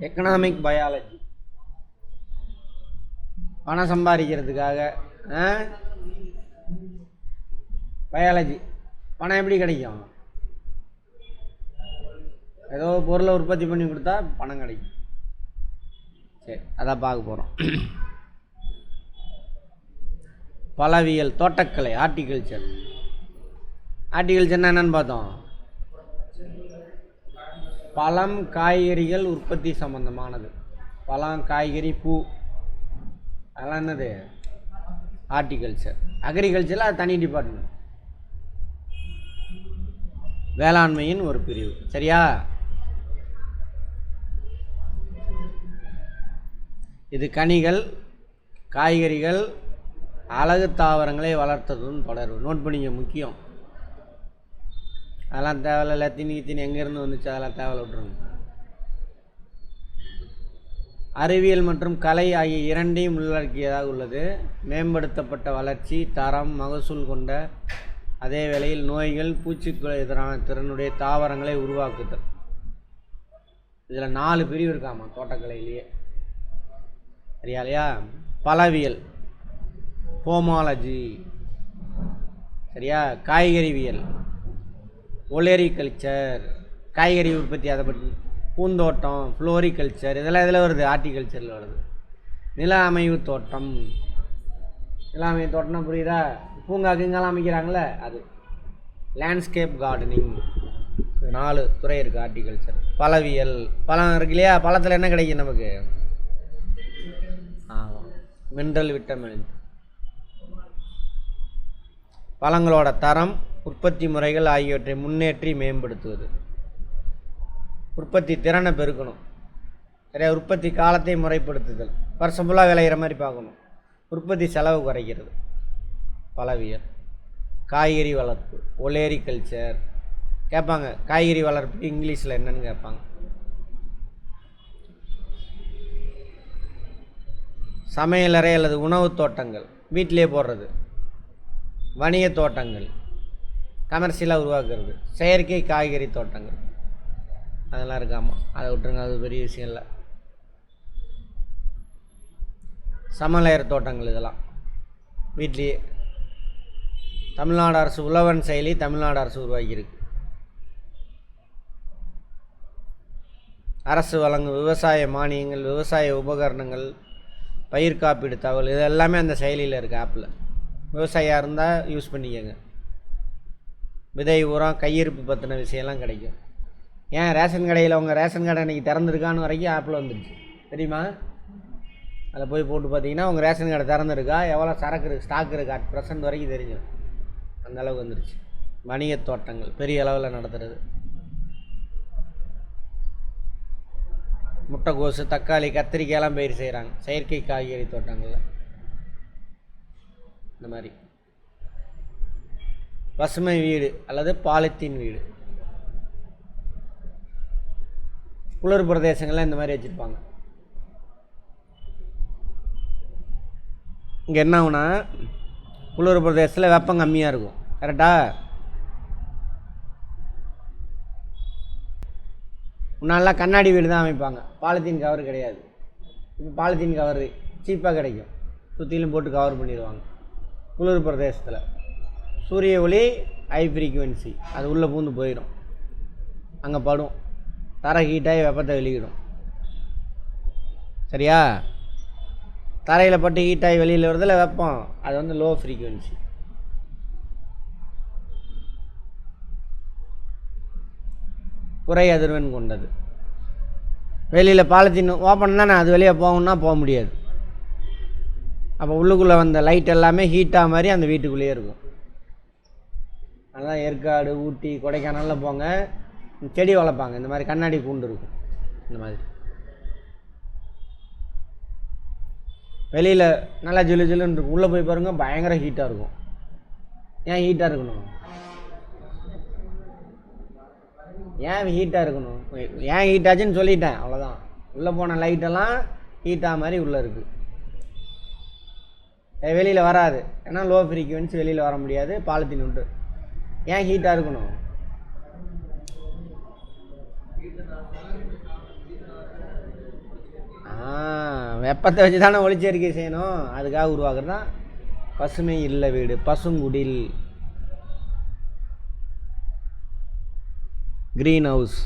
Economic biology. பணம் சம்பாதிக்கிறதுக்காக biology. பணம் எப்படி கிடைக்கும்? ஏதோ பொருளை உற்பத்தி பண்ணி கொடுத்தா பணம் கிடைக்கும். சரி, அதான் பார்க்க போகிறோம். பழவியல், தோட்டக்கலை, ஹார்டிகல்ச்சர். ஹார்டிகல்ச்சர்னா என்னன்னு பார்த்தோம். பழம் காய்கறிகள் உற்பத்தி சம்பந்தமானது. பழம், காய்கறி, பூ, அதெல்லாம் என்னது ஹார்டிகல்ச்சர். அக்ரிகல்ச்சரில் அது தனி டிபார்ட்மெண்ட், வேளாண்மையின் ஒரு பிரிவு. சரியா? இது கனிகள், காய்கறிகள், அழகு தாவரங்களை வளர்த்ததுன்னு தொடர்பு. நோட் பண்ணிங்க, முக்கியம். அதெல்லாம் தேவையில்ல. லத்தின் எங்கேருந்து வந்துச்சு அதெல்லாம் தேவையில்ல, விட்டுருங்க. அறிவியல் மற்றும் கலை ஆகிய இரண்டையும் உள்ளடக்கியதாக உள்ளது. மேம்படுத்தப்பட்ட வளர்ச்சி, தரம், மகசூல் கொண்ட அதே வேளையில் நோய்கள், பூச்சிக்கு எதிரான திறனுடைய தாவரங்களை உருவாக்குதல். இதில் 4 பிரிவு இருக்காமா தோட்டக்கலையிலேயே. சரியா இல்லையா? பழவியல், போமாலஜி. சரியா? காய்கறிவியல், ஒலேரிகல்ச்சர், காய்கறி உற்பத்தி, அதை பற்றி. பூந்தோட்டம், ஃப்ளோரிகல்ச்சர், இதெல்லாம் இதில் வருது, ஹார்டிகல்ச்சரில் வருது. நில அமைவு தோட்டம். நில அமைவு தோட்டம்னா புரியுதா? பூங்காக்கு இங்கெல்லாம் அமைக்கிறாங்களே அது. Landscape gardening. 4 துறை இருக்குது ஹார்டிகல்ச்சர். பழவியல், பழம் இருக்கு இல்லையா? பழத்தில் என்ன கிடைக்கும் நமக்கு? Mineral, vitamin. பழங்களோட தரம், உற்பத்தி முறைகள் ஆகியவற்றை முன்னேற்றி மேம்படுத்துவது. உற்பத்தி திறனை பெருக்கணும். சரியா? உற்பத்தி காலத்தை முறைப்படுத்துதல். வருஷம் ஃபுல்லாக விளையிற மாதிரி பார்க்கணும். உற்பத்தி செலவு குறைக்கிறது. பழவியல். காய்கறி வளர்ப்பு, ஒலேரிகல்ச்சர். கேட்பாங்க காய்கறி வளர்ப்பு இங்கிலீஷில் என்னன்னு கேட்பாங்க. சமையலறை அல்லது உணவு தோட்டங்கள், வீட்டிலே போடுறது. வணிக தோட்டங்கள், கமர்ஷியலாக உருவாக்குறது. செயற்கை காய்கறி தோட்டங்கள், அதெல்லாம் இருக்காமா, அதை விட்டுருங்க, அது பெரிய விஷயம் இல்லை. சமையலறை தோட்டங்கள், இதெல்லாம் வீட்லேயே. தமிழ்நாடு அரசு உழவன் செயலி தமிழ்நாடு அரசு உருவாக்கியிருக்கு. அரசு வழங்கும் விவசாய மானியங்கள், விவசாய உபகரணங்கள், பயிர் காப்பீடு தகவல், இது எல்லாமே அந்த செயலியில் இருக்குது. ஆப்பில் விவசாயியாக இருந்தால் யூஸ் பண்ணிக்கோங்க. விதை, உரம், கையிருப்பு பற்றின விஷயம்லாம் கிடைக்கும். ஏன் ரேஷன் கடையில் உங்கள் ரேஷன் கடை இன்றைக்கி திறந்துருக்கான்னு வரைக்கும் ஆப்பில் வந்துடுச்சு, தெரியுமா? அதில் போய் போட்டு பார்த்தீங்கன்னா உங்கள் ரேஷன் கடை திறந்துருக்கா, எவ்வளோ சரக்கு இருக்குது, ஸ்டாக் இருக்குது, அட் ப்ரெசன்ட் வரைக்கும் தெரிஞ்சிடும். அந்தளவுக்கு வந்துடுச்சு. வணிக தோட்டங்கள் பெரிய அளவில் நடத்துறது. முட்டைக்கோசு, தக்காளி, கத்திரிக்காயெல்லாம் பயிர் செய்கிறாங்க செயற்கை காய்கறி தோட்டங்களில். இந்த மாதிரி பசுமை வீடு அல்லது பாலித்தீன் வீடு. குளிர் பிரதேசங்கள்லாம் இந்த மாதிரி வச்சுருப்பாங்க. இங்கே என்ன ஆகுனா, குளிர் பிரதேசத்தில் வெப்பம் கம்மியாக இருக்கும். கரெக்டா? முன்னாடிலாம் கண்ணாடி வீடு தான் அமைப்பாங்க, பாலித்தீன் கவர் கிடையாது. இப்போ பாலித்தீன் கவர் சீப்பாக கிடைக்கும், சுற்றிலும் போட்டு கவர் பண்ணிடுவாங்க. குளிர் பிரதேசத்தில் சூரிய ஒளி ஹை ஃப்ரீக்குவென்சி, அது உள்ளே பூந்து போயிடும், அங்கே படும், தரை ஹீட்டாகி வெப்பத்தை வெளியிடும். சரியா? தரையில் பட்டு ஹீட்டாகி வெளியில் வருதில்ல வெப்பம், அது வந்து லோ ஃப்ரீக்குவென்சி. குறை அதிர்வெண் கொண்டது. வெளியில் பாலித்தீன் ஓப்பன் தானே, அது வெளியே போகணுன்னா போக முடியாது. அப்போ உள்ளுக்குள்ளே வந்த லைட் எல்லாமே ஹீட்டாக மாதிரி அந்த வீட்டுக்குள்ளேயே இருக்கும். அதுதான் ஏற்காடு, ஊட்டி, கொடைக்கானலில் போங்க, செடி வளர்ப்பாங்க, இந்த மாதிரி கண்ணாடி கூண்டு இருக்கும். இந்த மாதிரி வெளியில் நல்லா ஜிலு ஜிலுன்னு இருக்கும், உள்ளே போய் பாருங்கள் பயங்கர ஹீட்டாக இருக்கும். ஏன் ஹீட்டாக இருக்கணும்? ஏன் ஹீட்டாக இருக்கணும்? ஏன் ஹீட்டாச்சுன்னு சொல்லிட்டேன், அவ்வளோதான். உள்ளே போன லைட்டெல்லாம் ஹீட்டாக மாதிரி உள்ளே இருக்குது, வெளியில் வராது. ஏன்னா லோ ஃப்ரீக்குவென்சி, வெளியில் வர முடியாது, பாலித்தீன் உண்டு. ஏன் ஹீட்டாக இருக்கணும்? வெப்பத்தை வச்சு தானே ஒளிச்சேர்க்கை செய்யணும், அதுக்காக உருவாக்குறது தான் பசுமை இல்ல வீடு, பசுங்குடில், க்ரீன் ஹவுஸ்.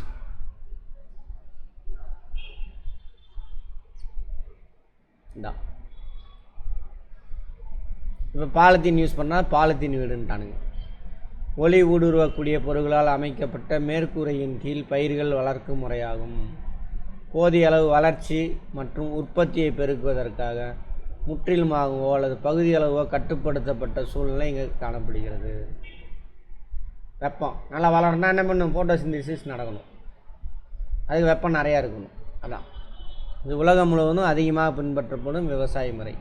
இப்போ பாலித்தீன் யூஸ் பண்ணால் பாலித்தீன் வீடுன்ட்டானுங்க. ஒளி ஊடுருவக்கூடிய பொருட்களால் அமைக்கப்பட்ட மேற்கூரையின் கீழ் பயிர்கள் வளர்க்கும் முறையாகும். போதிய அளவு வளர்ச்சி மற்றும் உற்பத்தியை பெருக்குவதற்காக முற்றிலுமாகவோ அல்லது பகுதியளவோ கட்டுப்படுத்தப்பட்ட சூழ்நிலை இங்கே காணப்படுகிறது. வெப்பம் நல்லா வளரணும்னா என்ன பண்ணணும், ஃபோட்டோசிந்தசிஸ் நடக்கணும், அதுக்கு வெப்பம் நிறையா இருக்கணும். அதான் இது உலகம் முழுவதும் அதிகமாக பின்பற்றப்படும் விவசாய முறை.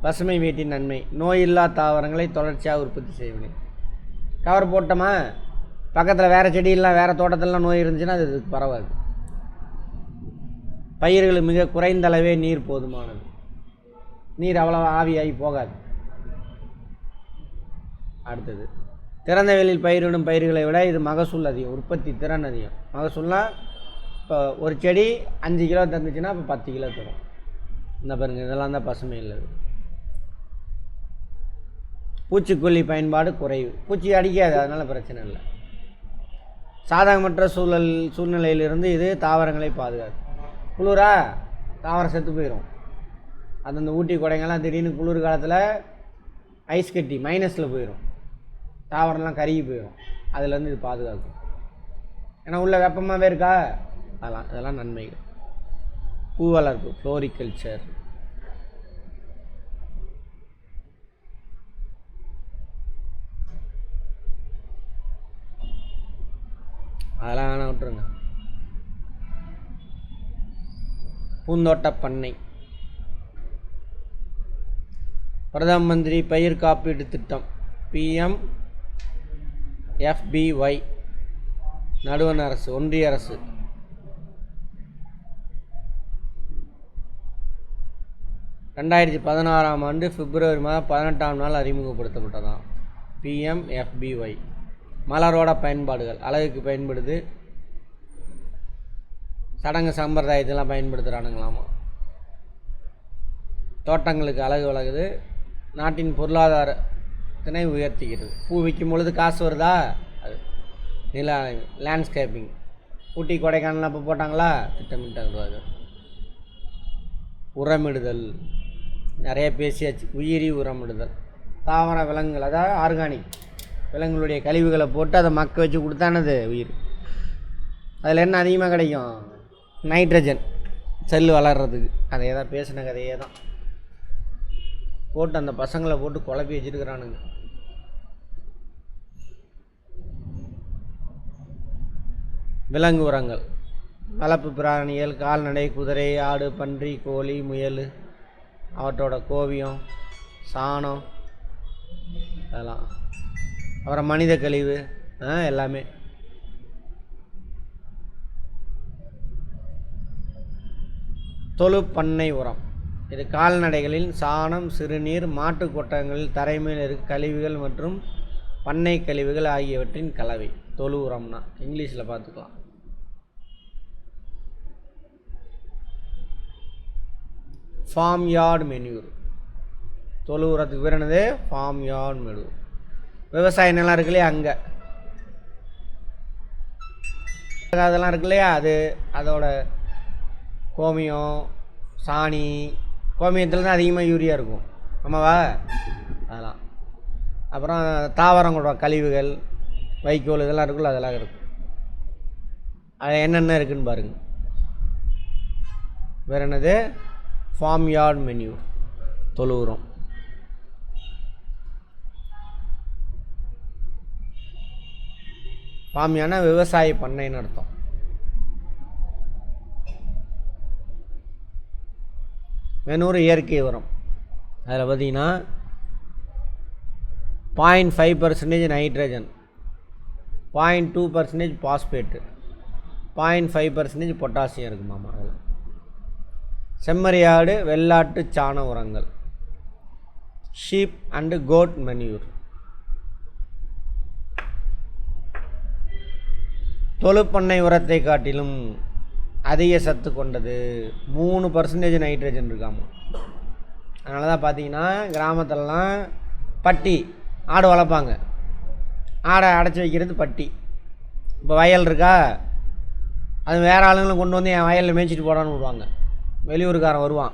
பசுமை வீட்டின் நன்மை, நோயில்லா தாவரங்களை தொடர்ச்சியாக உற்பத்தி செய்யணும். கவர் போட்டோமா, பக்கத்தில் வேறு செடியெல்லாம் வேறு தோட்டத்திலலாம் நோய் இருந்துச்சுன்னா அது பரவாது. பயிர்களுக்கு மிக குறைந்த அளவே நீர் போதுமானது, நீர் அவ்வளோ ஆவியாகி போகாது. அடுத்தது, திறந்த வெளியில் பயிரிடும் பயிர்களை விட இது மகசூல் அதிகம், உற்பத்தி திறன் அதிகம். மகசூல்னால் இப்போ ஒரு செடி 5 கிலோ தந்துச்சுன்னா இப்போ 10 கிலோ தரும். இந்த பாருங்கள், இதெல்லாம் தான் பசுமை இல்லது. பூச்சிக்கொல்லி பயன்பாடு குறைவு, பூச்சி அடிக்காது, அதனால் பிரச்சனை இல்லை. சாதகமற்ற சூழ்நிலையிலிருந்து இது தாவரங்களை பாதுகாக்கும். குளிரா தாவரம் செத்து போயிடும். அது அந்த ஊட்டி கொடைங்கெல்லாம் திடீர்னு குளிர் காலத்தில் ஐஸ் கட்டி மைனஸில் போயிடும், தாவரம்லாம் கருகி போயிடும். அதுலேருந்து இது பாதுகாக்கும். ஏன்னா உள்ள வெப்பமாகவே இருக்கா, இதெல்லாம் நன்மைகள். பூ வளர்ப்பு, ஃப்ளோரிகல்ச்சர். அதெல்லாம் வேணாம், விட்டுருங்க. பூந்தோட்ட பண்ணை. பிரதம மந்திரி பயிர் காப்பீட்டு திட்டம் PMFBY, நடுவண் அரசு, ஒன்றிய அரசு. ஆண்டு பிப்ரவரி மாதம் 18ஆம் நாள் அறிமுகப்படுத்தப்பட்டதாம் PMFBY. மலரோட பயன்பாடுகள், அழகுக்கு பயன்படுது, சடங்கு சம்பிரதாயத்தெல்லாம் பயன்படுத்துகிறானுங்களாமா. தோட்டங்களுக்கு அழகு வளகுது, நாட்டின் பொருளாதாரத்தினை உயர்த்திக்கிறது. பூ விற்கும் பொழுது காசு வருதா, அது நில லேண்ட்ஸ்கேப்பிங். ஊட்டி கொடைக்கானல்லாம் இப்போ போட்டாங்களா, திட்டமிட்டாங்க. உரமிடுதல் நிறைய பேசியாச்சு. உயிரி உரமிடுதல், தாவர விலங்குகள், அதாவது ஆர்கானிக் விலங்குகளுடைய கழிவுகளை போட்டு அதை மக்க வச்சு கொடுத்தானது உயிர். அதில் என்ன அதிகமாக கிடைக்கும், நைட்ரஜன், செல் வளர்கிறதுக்கு. அதே தான் பேசின கதையே தான் போட்டு அந்த பசங்களை போட்டு குழப்பி வச்சுருக்கிறானுங்க. விலங்கு உரங்கள், வளர்ப்பு பிராணிகள், கால்நடை, குதிரை, ஆடு, பன்றி, கோழி, முயல், அவற்றோட கோவியம், சாணம், அதெல்லாம். அப்புறம் மனித கழிவு, எல்லாமே. தொழு பண்ணை உரம், இது கால்நடைகளின் சாணம், சிறுநீர், மாட்டு கொட்டகங்களில் தரைமேல் இருக்க கழிவுகள் மற்றும் பண்ணை கழிவுகள் ஆகியவற்றின் கலவை. தொழு உரம்னா இங்கிலீஷில் பார்த்துக்கலாம். ஃபார்ம் யார்டு மென்யூர், தொழு உரத்துக்கு பேர் என்னது, ஃபார்ம் யார்டு மென்யூர். விவசாய நிலம் இருக்கு இல்லையா, அங்கே அதெல்லாம் இருக்கு இல்லையா, அதோட கோமியம், சாணி, கோமியத்தில் தான் அதிகமாக யூரியா இருக்கும், ஆமாவா, அதெல்லாம். அப்புறம் தாவரங்களோட கழிவுகள், வைக்கோல், இதெல்லாம் இருக்குல்ல, அதெல்லாம் இருக்கும். அது என்னென்ன இருக்குதுன்னு பாருங்கள். வேறு என்னது, ஃபார்ம் யார்டு மென்யூர், தொழு உரம். ஃபார்மியான விவசாய பண்ணைன்னு அர்த்தம். மெனூர் இயற்கை உரம், அதில் பார்த்தீங்கன்னா 0.5% நைட்ரஜன், 0.2% பாஸ்பேட்டு, 0.5% பொட்டாசியம் இருக்குமாமா. அதில் செம்மறியாடு, வெள்ளாட்டு சாண உரங்கள், ஷீப் அண்டு கோட் மென்யூர். தொழுப்பண்ணை உரத்தை காட்டிலும் அதிக சத்து கொண்டது. 3% நைட்ரஜன் இருக்காமா. அதனால தான் பார்த்தீங்கன்னா கிராமத்துலலாம் பட்டி ஆடு வளர்ப்பாங்க. ஆடை அடைச்சி வைக்கிறது பட்டி. இப்போ வயல் இருக்கா, அது வேறு ஆளுங்களும் கொண்டு வந்து என் வயலில் மேய்ச்சிட்டு போடான்னு விடுவாங்க. வெளியூருக்காரன் வருவான்,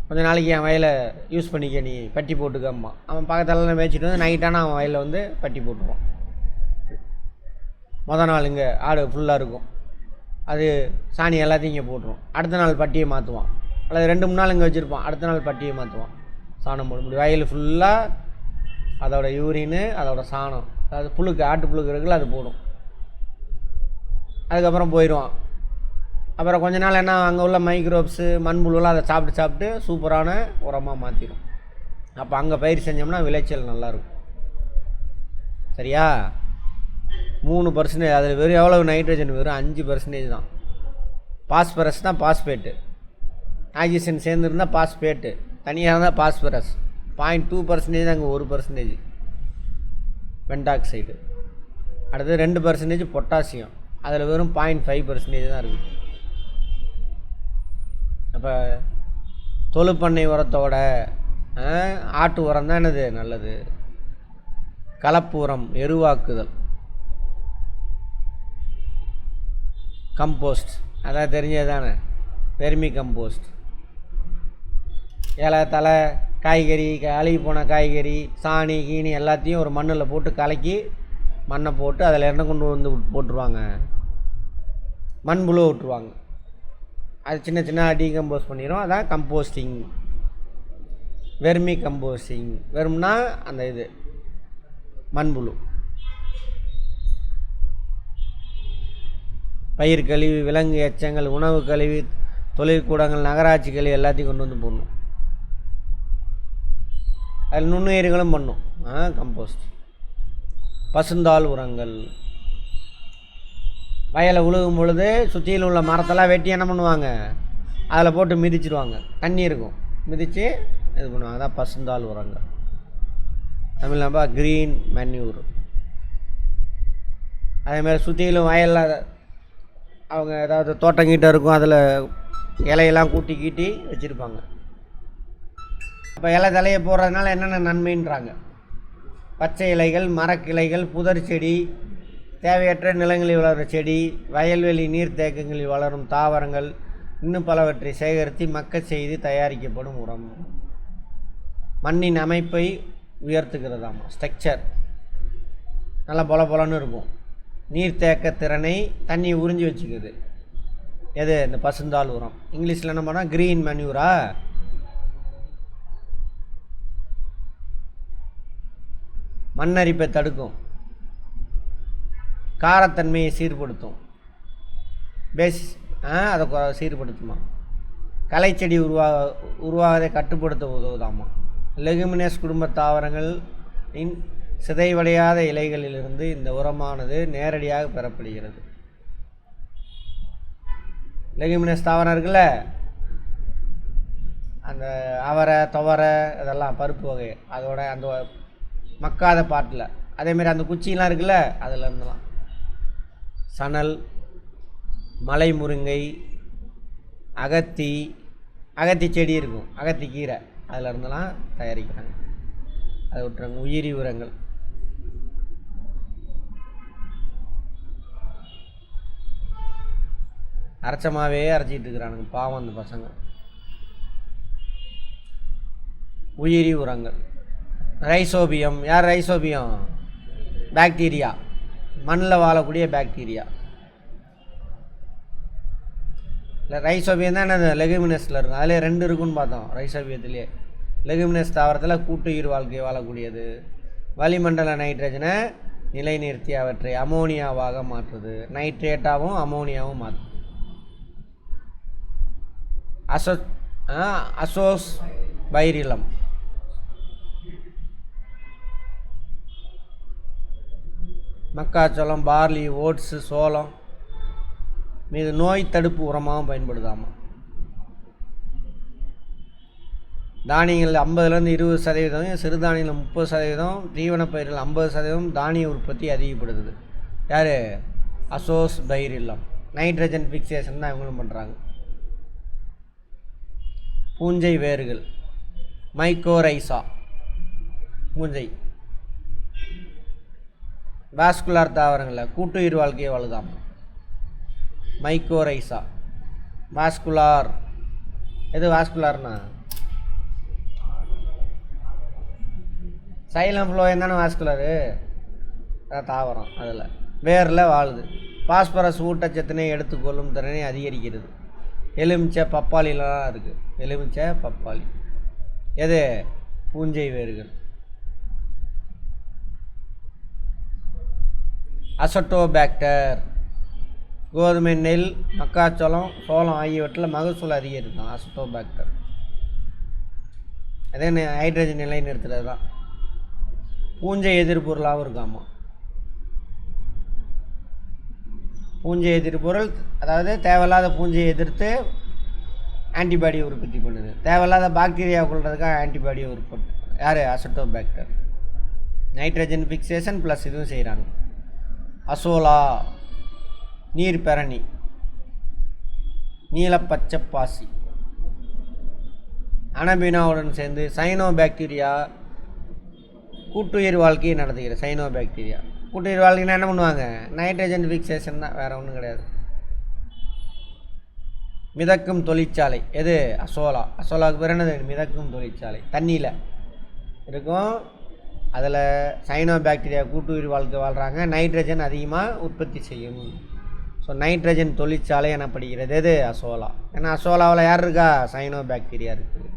கொஞ்ச நாளைக்கு என் வயலை யூஸ் பண்ணிக்க, நீ பட்டி போட்டுக்கம்மா. அவன் பக்கத்துலலாம் மேய்ச்சிட்டு வந்து நைட்டான அவன் வயலில் வந்து பட்டி போட்டுருவான். நாள் இங்கே ஆடு ஃபுல்லாக இருக்கும், அது சாணி எல்லாத்தையும் இங்கே போட்டுருவோம். அடுத்த நாள் பட்டியை மாற்றுவான், அல்லது 2-3 நாள் இங்கே வச்சுருப்பான், அடுத்த நாள் பட்டியை மாற்றுவான். சாணம் போட முடியும். வயல் ஃபுல்லாக அதோட யூரின்னு அதோட சாணம், அதாவது புழுக்கு, ஆட்டு புழுக்கு இருக்குல்ல, அது போடும். அதுக்கப்புறம் போயிடுவான். அப்புறம் கொஞ்ச நாள் என்ன, அங்கே உள்ள மைக்ரோப்ஸு மண்புழுலாம் அதை சாப்பிட்டு சூப்பரான உரமாக மாற்றிடும். அப்போ அங்கே பயிர் செஞ்சோம்னா விளைச்சல் நல்லாயிருக்கும். சரியா? 3%. அதில் வெறும் எவ்வளவு நைட்ரஜன்? வெறும் 5% தான். பாஸ்பரஸ் தான் பாஸ்பேட்டு. ஆக்சிஜன் சேர்ந்துருந்தால் பாஸ்பேட்டு, தனியாக இருந்தால் பாஸ்பரஸ். 0.2% தான், அங்கே 1% பென்டாக்சைடு. அடுத்து 2% பொட்டாசியம், அதில் வெறும் 0.5% தான் இருக்குது. அப்போ தொழுப்பண்ணை உரத்தோட ஆட்டு உரம் தான் என்னது நல்லது. கலப்பு உரம், எருவாக்குதல், கம்போஸ்ட், அதான் தெரிஞ்சது தானே, வெர்மி கம்போஸ்ட். இலை, தலை, காய்கறி, அழுகி போன காய்கறி, சாணி கீனி எல்லாத்தையும் ஒரு மண்ணில் போட்டு கலக்கி மண்ணை போட்டு அதில் எண்ணெய் கொண்டு வந்து போட்டுருவாங்க, மண்புழு விட்டுருவாங்க. அது சின்ன சின்ன டீகம்போஸ் பண்ணிடும். அதான் கம்போஸ்டிங், வெர்மி கம்போஸ்டிங். வெறும்னா அந்த இது மண்புழு. பயிர் கழிவு, விலங்கு எச்சங்கள், உணவு கழிவு, தொழிற்கூடங்கள், நகராட்சி கழிவு எல்லாத்தையும் கொண்டு வந்து போடணும். அதில் நுண்ணுயிர்களும் பண்ணும் கம்போஸ்ட். பசுந்தாள் உரங்கள். வயலை உழுகும் பொழுது சுற்றியில் உள்ள மரத்தெல்லாம் வெட்டி என்ன பண்ணுவாங்க, அதில் போட்டு மிதிச்சிடுவாங்க. தண்ணி இருக்கும், மிதித்து இது பண்ணுவாங்க. அதான் பசுந்தாள் உரங்கள். தமிழ் நம்ம க்ரீன் மேன்யூர். அதேமாதிரி சுற்றிலும் வயலில் அவங்க ஏதாவது தோட்டங்கிட்ட இருக்கும், அதில் இலையெல்லாம் கூட்டி கீட்டி வச்சுருப்பாங்க. அப்போ இலை தலையை போடுறதுனால என்னென்ன நன்மைன்றாங்க. பச்சை இலைகள், மரக்கிளைகள், புதர் செடி, தேவையற்ற நிலங்களில் வளர்கிற செடி, வயல்வெளி நீர்த்தேக்கங்களில் வளரும் தாவரங்கள், இன்னும் பலவற்றை சேகரித்து மக்க செய்து தயாரிக்கப்படும் உரம். மண்ணின் அமைப்பை உயர்த்துகிறதாமா, ஸ்ட்ரக்சர் நல்லா பொலன்னு இருக்கும். நீர்த்தேக்க திறனை, தண்ணி உறிஞ்சி வச்சுக்குது. எது? இந்த பசுந்தாள் உரம். இங்கிலீஷில் என்ன பண்ணால் க்ரீன் மேன்யூரா. மண்ணரிப்பை தடுக்கும், காரத்தன்மையை சீர்படுத்தும், அதை சீர்படுத்துமா. களைச்செடி உருவாவதை கட்டுப்படுத்த உதவுதாமா. லெகுமினஸ் குடும்ப தாவரங்களின் சிதைவடையாத இலைகளிலிருந்து இந்த உரமானது நேரடியாக பெறப்படுகிறது. லெகுமினஸ் தாவரம் இருக்குல்ல, அந்த அவரை, துவரை, இதெல்லாம் பருப்பு வகை, அதோட அந்த மக்காத பாட்டில், அதேமாரி அந்த குச்சியெலாம் இருக்குல்ல, அதில் இருந்தெல்லாம். சணல், மலை முருங்கை, அகத்தி செடி இருக்கும், அகத்தி கீரை, அதில் இருந்தெல்லாம் தயாரிக்கிறாங்க. அதை விட்டுறாங்க. உயிரி உரங்கள். அரைச்சமாகவே அரைச்சிக்கிட்டு இருக்கிறானுங்க பாவம் அந்த பசங்க. உயிரி உரங்கள். ரைசோபியம். யார் ரைசோபியம்? பாக்டீரியா, மண்ணில் வாழக்கூடிய பாக்டீரியா. இல்லை, ரைசோபியம் தான் என்னது, லெகுமினஸில் இருக்கும். அதிலே 2 இருக்குன்னு பார்த்தோம் ரைசோபியத்திலே. லெகுமினஸ் தாவரத்தில் கூட்டுயிர் வாழ்க்கை வாழக்கூடியது. வளிமண்டல நைட்ரஜனை நிலைநிறுத்தி அவற்றை அமோனியாவாக மாற்றுது. நைட்ரேட்டாகவும் அமோனியாவும் மாற்றும். அசோஸ் பைரிலம். மக்காச்சோளம், பார்லி, ஓட்ஸு, சோளம் மீது நோய் தடுப்பு உரமாகவும் பயன்படுதாமா. தானியங்கள் 50லேருந்து 20%, சிறுதானியங்கள் 30%, தீவனப் பயிர்கள் 50%, தானிய உற்பத்தி அதிகப்படுத்துது. யார்? அசோஸ் பைரில்லம். நைட்ரஜன் ஃபிக்சேஷன் தான் இவங்களும் பண்ணுறாங்க. பூஞ்சை வேர்கள் மைக்கோரைசா பூஞ்சை வாஸ்குலார் தாவரங்களில் கூட்டுயிர் வாழ்க்கையை வாழுதாம். Mycorrhiza vascular. எது வாஸ்குலார்னா சைலம் ஃப்ளோயம் தானே வாஸ்குலரு, தாவரம். அதில் வேரில் வாழுது. பாஸ்பரஸ் ஊட்டச்சத்தினை எடுத்துக்கொள்ளும் திறனை அதிகரிக்கிறது. எலுமிச்சை பப்பாளிலாம் இருக்குது. எலுமிச்சை பப்பாளி எது பூஞ்சை வேர்கள். அசட்டோபாக்டர் கோதுமை, நெல், மக்காச்சோளம், சோளம் ஆகியவற்றில் மகசூல் அதிகரிக்கும். அசட்டோபாக்டர் அதே ஹைட்ரஜன் நிலை நிறுத்துறது தான். பூஞ்சை எதிர்பொருளாகவும் இருக்காமா. பூஞ்சை எதிர்பொருள் அதாவது தேவையில்லாத பூஞ்சையை எதிர்த்து ஆன்டிபாடியை உற்பத்தி பண்ணுது. தேவையில்லாத பாக்டீரியா கொள்றதுக்காக ஆன்டிபாடியை உற்பத்தி யார்? அசட்டோபாக்டர். நைட்ரஜன் ஃபிக்சேஷன் ப்ளஸ் இதுவும் செய்கிறாங்க. அசோலா நீர் பெரணி, நீலப்பச்சை பாசி, அனபினாவுடன் சேர்ந்து சைனோபாக்டீரியா கூட்டுயிர் வாழ்க்கையை நடத்துகிற. சைனோபாக்டீரியா கூட்டுயிர் வாழ்க்கைன்னா என்ன பண்ணுவாங்க? நைட்ரஜன் ஃபிக்சேஷன் தான், வேறு ஒன்றும் கிடையாது. மிதக்கும் தொழிற்சாலை எது? அசோலா. அசோலாவுக்கு பேர் என்னது? மிதக்கும் தொழிற்சாலை. தண்ணியில் இருக்கும். அதில் சைனோபாக்டீரியா கூட்டுயிர் வாழ்க்கை வாழ்கிறாங்க. நைட்ரஜன் அதிகமாக உற்பத்தி செய்யும். ஸோ நைட்ரஜன் தொழிற்சாலை எனப்படுகிறது எது? அசோலா. ஏன்னா அசோலாவில் யார் இருக்கா? சைனோபாக்டீரியா இருக்குது.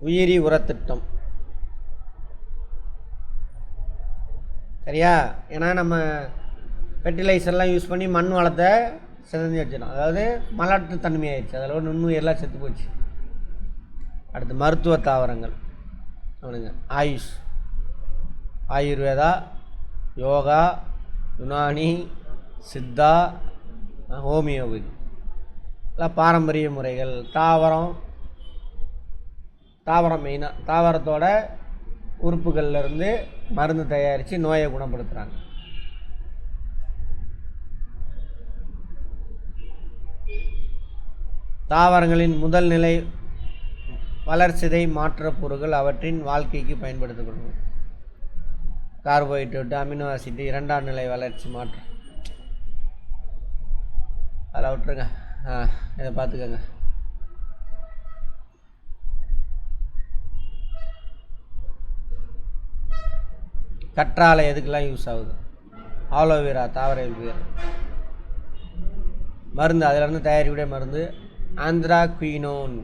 உயிரி உரத்திட்டம் சரியா? ஏன்னா நம்ம ஃபெர்டிலைசர்லாம் யூஸ் பண்ணி மண் வளத்தை சிதைஞ்சு வச்சிடும். அதாவது மலட்டு தன்மையாயிடுச்சு. அதில் ஒரு நுண்ணுயிரெல்லாம் செத்து போச்சு. அடுத்து மருத்துவ தாவரங்கள் அவனுங்க. ஆயுஷ், ஆயுர்வேதா, யோகா, யுனானி, சித்தா, ஹோமியோபதி எல்லாம் பாரம்பரிய முறைகள். தாவரம் மெயினாக தாவரத்தோட உறுப்புகள்லேருந்து மருந்து தயாரித்து நோயை குணப்படுத்துகிறாங்க. தாவரங்களின் முதல் நிலை வளர்சிதை மாற்ற பொருட்கள் அவற்றின் வாழ்க்கைக்கு பயன்படுத்தப்படும். கார்போஹைட்ரேட், அமினோ ஆசிட், இரண்டாம் நிலை வளர்ச்சி மாற்றம். அதில் விட்டுருங்க. இதை பார்த்துக்கோங்க. கற்றாழை எதுக்கெல்லாம் யூஸ் ஆகுது? ஆலோவேரா தாவர வேர் மருந்து, அதிலிருந்து தயாரிக்கக்கூடிய மருந்து. ஆந்த்ராக்வினோன்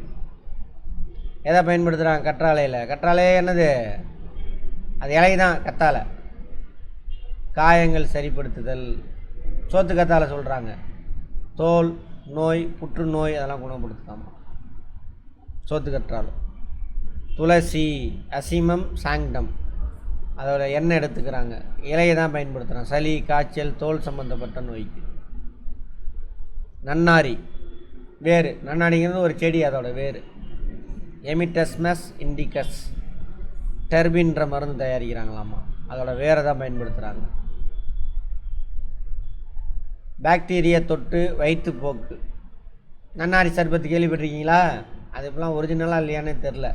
எதை பயன்படுத்துகிறாங்க? கற்றாழையில். கற்றாழையே என்னது? அது இலை தான். கத்தாழை காயங்கள் சரிப்படுத்துதல். சோத்து கத்தாழை சொல்கிறாங்க. தோல் நோய், புற்றுநோய் அதெல்லாம் குணப்படுத்தாமல் சோத்து கற்றாழை. துளசி, அசிமம் சாங்டம் அதோட எண்ணெய் எடுத்துக்கிறாங்க. இலையை தான் பயன்படுத்துகிறாங்க. சளி, காய்ச்சல், தோல் சம்மந்தப்பட்ட நோய்க்கு. நன்னாரி வேறு. நன்னாரிங்கிறது ஒரு செடி, அதோட வேறு. எமிட்டஸ்மஸ் இண்டிகஸ் டர்பின்ற மருந்து தயாரிக்கிறாங்களாமா. அதோட வேரை தான் பயன்படுத்துகிறாங்க. பாக்டீரியா தொட்டு வயிற்றுப்போக்கு. நன்னாரி சர்பத்து கேள்விப்பட்டிருக்கீங்களா? அது இப்போலாம் ஒரிஜினலாக இல்லையானே தெரில.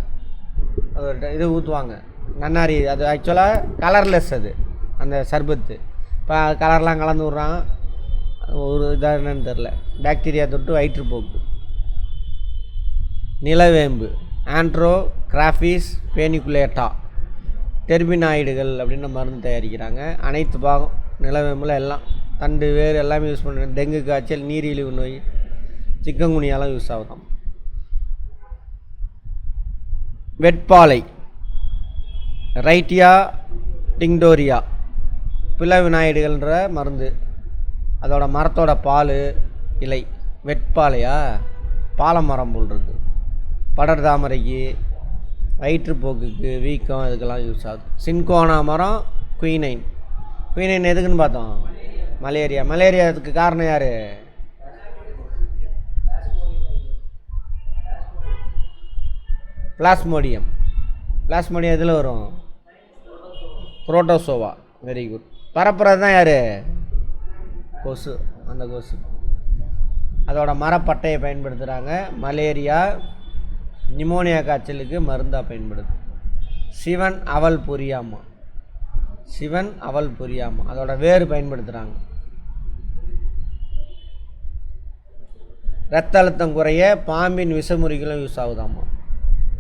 இது ஊற்றுவாங்க நன்னாரி. அது ஆக்சுவலாக கலர்லெஸ். அது அந்த சர்பத்து இப்போ கலர்லாம் கலந்து விட்றான். ஒரு இதாக என்னன்னு தெரில. பாக்டீரியா தொட்டு வயிற்றுப்போக்கு. நிலவேம்பு ஆண்ட்ரோகிராஃபிஸ் பேனிகுலேட்டா டெர்பினாய்டுகள் அப்படின்னு மருந்து தயாரிக்கிறாங்க. அனைத்து பாகம் நிலவேம்பில் எல்லாம் தண்டு வேறு எல்லாமே யூஸ் பண்ணுறாங்க. டெங்கு காய்ச்சல், நீரிழிவு நோய், சிக்கங்குனியாலாம் யூஸ் ஆகுதாம். வெட்பாலை ரைட்டியா டிங்டோரியா பிளவினாய்டுகள்ன்ற மருந்து. அதோட மரத்தோட பால், இலை. வெட்பாலையா? பாலமரம் போல் இருக்குது. படர் தாமரைக்கு, வயிற்றுப்போக்குக்கு, வீக்கம் இதுக்கெல்லாம் யூஸ் ஆகுது. சின்கோனா மரம் குயினைன். குயினைன் எதுக்குன்னு பார்த்தோம்? மலேரியா. மலேரியாவுக்கு காரணம் யார்? பிளாஸ்மோடியம். பிளாஸ்மோடியம் எதில் வரும்? புரோட்டோசோவா. Very good. பரப்புறது தான் யார்? கொசு. அந்த கொசு அதோட மரப்பட்டையை பயன்படுத்துகிறாங்க. மலேரியா நிமோனியா காய்ச்சலுக்கு மருந்தாக பயன்படுது. சிவன் அவல் புரியாமா, சிவன் அவல் புரியாமா அதோட வேறு பயன்படுத்துகிறாங்க. ரத்த அழுத்தம் குறைய பாம்பின் விஷமுறிகளும் யூஸ் ஆகுதாமா.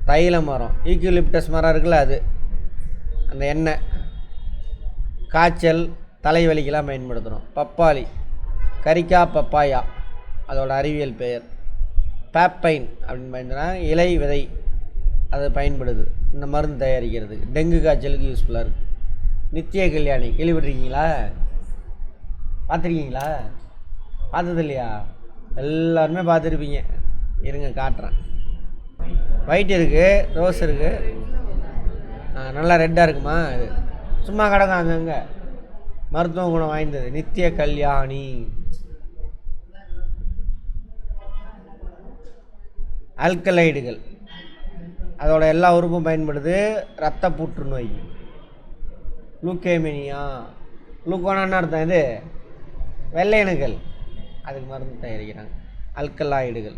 தைல மரம் ஈக்குலிப்டஸ் மரம் இருக்குல்ல, அது அந்த எண்ணெய் காய்ச்சல் தலைவலிக்கெல்லாம் பயன்படுத்துகிறோம். பப்பாளி கரிக்கா பப்பாயா அதோட அறிவியல் பெயர். பேப்பைன் அப்படின்னு பயன்படுத்துகிறாங்க. இலை விதை அது பயன்படுது இந்த மருந்து தயாரிக்கிறதுக்கு. டெங்கு காய்ச்சலுக்கு யூஸ்ஃபுல்லாக இருக்குது. நித்திய கல்யாணி கேள்விப்பட்டிருக்கீங்களா? பார்த்துருக்கீங்களா? பார்த்தது இல்லையா? எல்லாருமே பார்த்துருப்பீங்க. இருங்க காட்டுறேன். ஒயிட் இருக்குது, ரோஸ் இருக்குது, நல்லா ரெட்டாக இருக்குமா? இது சும்மா கிடக்கும் அங்கங்கே, மருத்துவ குணம் வாய்ந்தது. நித்திய கல்யாணி. ஆல்கலைடுகள் அதோட எல்லா உறுப்பும் பயன்படுது. இரத்த புற்றுநோய், லூக்கேமினியா, லூக்கோனான்னு அர்த்தம், இது வெள்ளையணுக்கள், அதுக்கு மருந்து தயாரிக்கிறாங்க. ஆல்கலாய்டுகள்.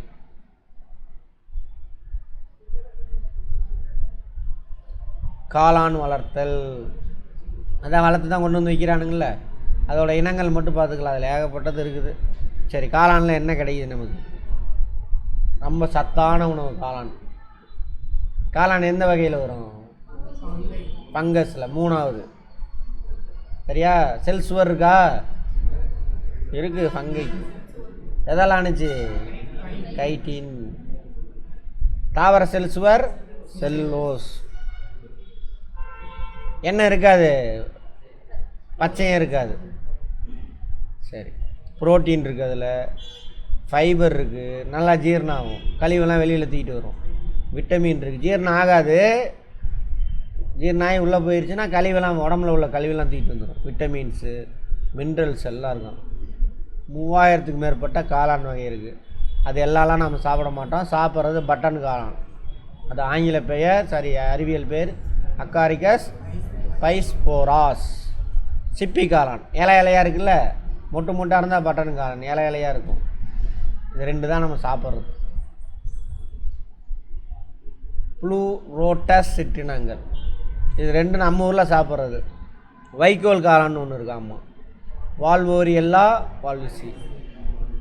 காளான் வளர்த்தல், அதான் வளர்த்து தான் கொண்டு வந்து வைக்கிறானுங்கள, அதோட இனங்கள் மட்டும் பார்த்துக்கலாம். அதில் ஏகப்பட்டது இருக்குது. சரி, காளானில் என்ன கிடைக்குது நமக்கு? ரொம்ப சத்தான உணவு காளான். காளான் எந்த வகையில் வரும்? ஃபங்கஸில் 3வது. சரியா? செல் சுவர் இருக்கா? இருக்குது. ஃபங்கைக்கு எதெல்லாம் ஆணுச்சு? கைட்டின். தாவர செல் சுவர் செல்லோஸ். என்ன இருக்காது? பச்சையும் இருக்காது. சரி, புரோட்டீன் இருக்குது, அதில் ஃபைபர் இருக்குது, நல்லா ஜீரணம் ஆகும், கழிவெல்லாம் வெளியில் தூக்கிட்டு வரும். விட்டமின் இருக்குது, ஜீரணம் ஆகாது, ஜீரணம் ஆகி உள்ளே போயிடுச்சுன்னா கழிவெல்லாம் உடம்புல உள்ள கழிவெல்லாம் தூக்கிட்டு வந்துடும். விட்டமின்ஸு மினரல்ஸ் எல்லாம் இருக்கும். 3000க்கும் மேற்பட்ட காளான் வகை இருக்குது. அது எல்லாலாம் நம்ம சாப்பிட மாட்டோம். சாப்பிட்றது பட்டன் காளான். அது ஆங்கில பெயர், அறிவியல் பேர் அக்காரிகஸ் பைஸ்போராஸ். சிப்பி காளான் இலை இலையாக இருக்குல்ல, மொட்டு மொட்டாக இருந்தால் பட்டன் காளான், இலை இலையாக இருக்கும். இது 2 தான் நம்ம சாப்பிட்றது. ப்ளூரோட்டஸ் சிற்றினங்கள், இது 2 நம்ம ஊரில் சாப்பிட்றது. வைக்கோல் காளான்னு ஒன்று இருக்கு. ஆமாம், வால்வோரியல்லா வால்விசி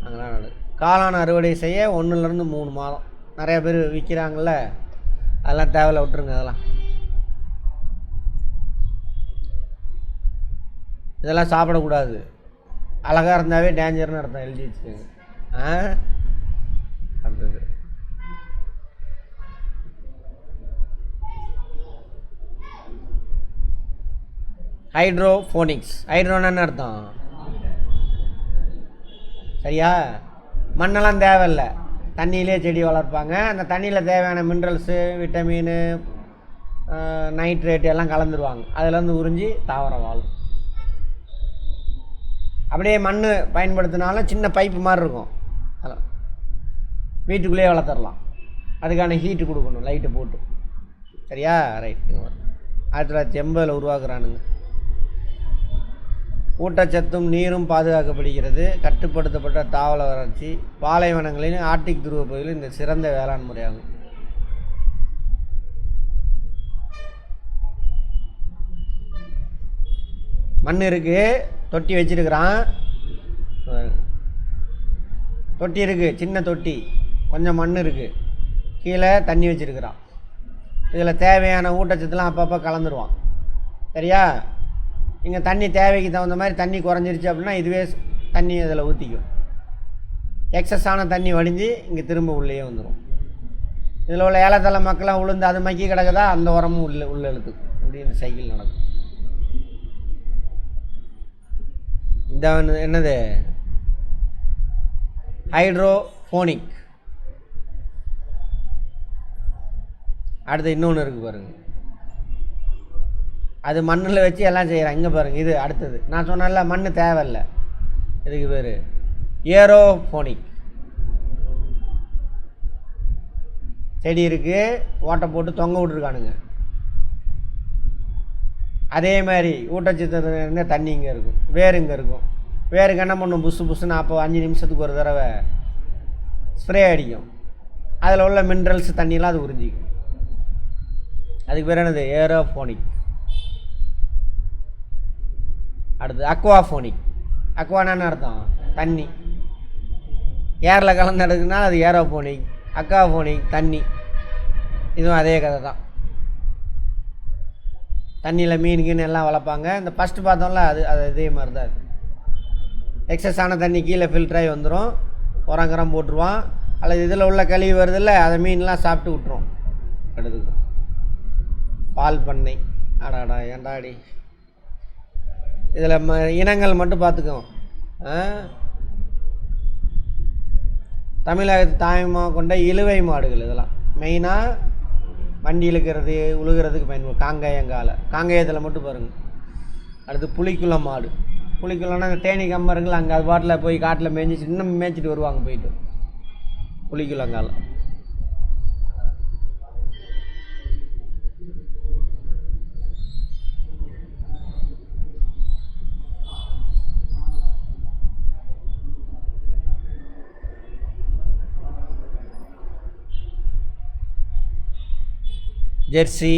அங்கெல்லாம் நடக்குது. காளான் அறுவடை செய்ய 1லேருந்து 3 மாதம். நிறைய பேர் விற்கிறாங்கள்ல, அதெல்லாம் தேவையில்ல, விட்டுருங்க. இதெல்லாம் சாப்பிடக்கூடாது. அழகாக இருந்தாவே டேஞ்சர்னு அர்த்தம், எழுதி வச்சுக்கோங்க. அடுத்தது ஹைட்ரோஃபோனிக்ஸ். ஹைட்ரோன்னு என்ன அர்த்தம்? சரியா? மண்ணெல்லாம் தேவையில்லை, தண்ணியிலே செடி வளர்ப்பாங்க. அந்த தண்ணியில் தேவையான மினரல்ஸு, விட்டமின், நைட்ரேட் எல்லாம் கலந்துருவாங்க. அதிலேருந்து உறிஞ்சி தாவரம் வாழும். அப்படியே மண் பயன்படுத்தினாலும் சின்ன பைப்பு மாதிரி இருக்கும், அதெல்லாம் வீட்டுக்குள்ளேயே வளர்த்துடலாம். அதுக்கான ஹீட்டு கொடுக்கணும், லைட்டு போட்டு. சரியா? ரைட். 1980 உருவாக்குறானுங்க. ஊட்டச்சத்தும் நீரும் பாதுகாக்கப்படுகிறது. கட்டுப்படுத்தப்பட்ட தாவர வளர்ச்சி பாலைவனங்களிலும் ஆர்டிக் துருவ பகுதியில் இந்த சிறந்த வேளாண் முறையாகும். மண் இருக்குது, தொட்டி வச்சிருக்கிறான். தொட்டி இருக்குது, சின்ன தொட்டி, கொஞ்சம் மண் இருக்குது, கீழே தண்ணி வச்சுருக்கிறான். இதில் தேவையான ஊட்டச்சத்துலாம் அப்பப்போ கலந்துருவான். சரியா? இங்கே தண்ணி தேவைக்கு தகுந்த மாதிரி தண்ணி குறைஞ்சிருச்சு அப்படின்னா இதுவே தண்ணி அதில் ஊற்றிக்கும். எக்ஸஸான தண்ணி வடிஞ்சு இங்கே திரும்ப உள்ளே வந்துடும். இதில் உள்ள ஏலத்தலை மக்கள்லாம் உளுந்து அது மக்கி கிடக்குதா, அந்த உரமும் உள்ளே இழுத்துக்கும். இப்படி இந்த சைக்கிள் நடக்கும். இந்த என்னது? ஹைட்ரோஃபோனிக். அடுத்து இன்னொன்று இருக்குது பாருங்கள், அது மண்ணில் வச்சு எல்லாம் செய்கிறாங்க. இங்கே பாருங்கள், இது அடுத்தது. நான் சொன்னேன்ல மண் தேவையில்லை, இதுக்கு பேர் ஏரோஃபோனிக். செடி இருக்குது, ஓட்டை போட்டு தொங்க விட்ருக்கானுங்க. அதே மாதிரி ஊட்டச்சத்து இருந்தால் தண்ணி இங்கே இருக்கும், வேர் இங்கே இருக்கும். வேருக்கு என்ன பண்ணும், புஷு புஷுன்னு அப்போ 5 நிமிஷத்துக்கு ஒரு தடவை ஸ்ப்ரே அடிக்கும். அதில் உள்ள மினரல்ஸ் தண்ணியெலாம் அது உறிஞ்சிக்கும். அதுக்கு பேர் என்னது, ஏரோஃபோனிக். அடுத்து அக்வாஃபோனிக். அக்வானான்னு அர்த்தம் தண்ணி, ஏரில் கலந்து எடுக்குன்னா அது ஏரோஃபோனிக். அக்வாஃபோனிக் தண்ணி, இதுவும் அதே கதை தான். தண்ணியில் மீனுக்குன்னு எல்லாம் வளர்ப்பாங்க. இந்த ஃபஸ்ட்டு பார்த்தோம்ல அது இதே மாதிரி தான். அது எக்ஸஸான தண்ணி கீழே ஃபில்டராகி வந்துடும், உரங்கரம் போட்டுருவான். அல்லது இதில் உள்ள கழிவு வருதில்ல, அதை மீன்லாம் சாப்பிட்டு விட்டுரும். அடுத்து பால் பண்ணை. அடாடா ஏண்டாடி, இதில் இனங்கள் மட்டும் பார்த்துக்கோ. தமிழகத்து தாயமாக கொண்ட இழுவை மாடுகள் இதெல்லாம் மெயினாக வண்டி இழுக்கிறது உழுகிறதுக்கு பயன்படும். காங்கேயத்தில் மட்டும் பாருங்கள். அடுத்து புலிக்குளம் மாடு. புலிக்குளம்னா அந்த தேனி கம்பருங்களா, அங்கே அது பாட்டில் போய் காட்டில் மேய்ஞ்சிச்சு இன்னும் மேய்ச்சிட்டு வருவாங்க போயிட்டு. புலிக்குளங்கால ஜெர்சி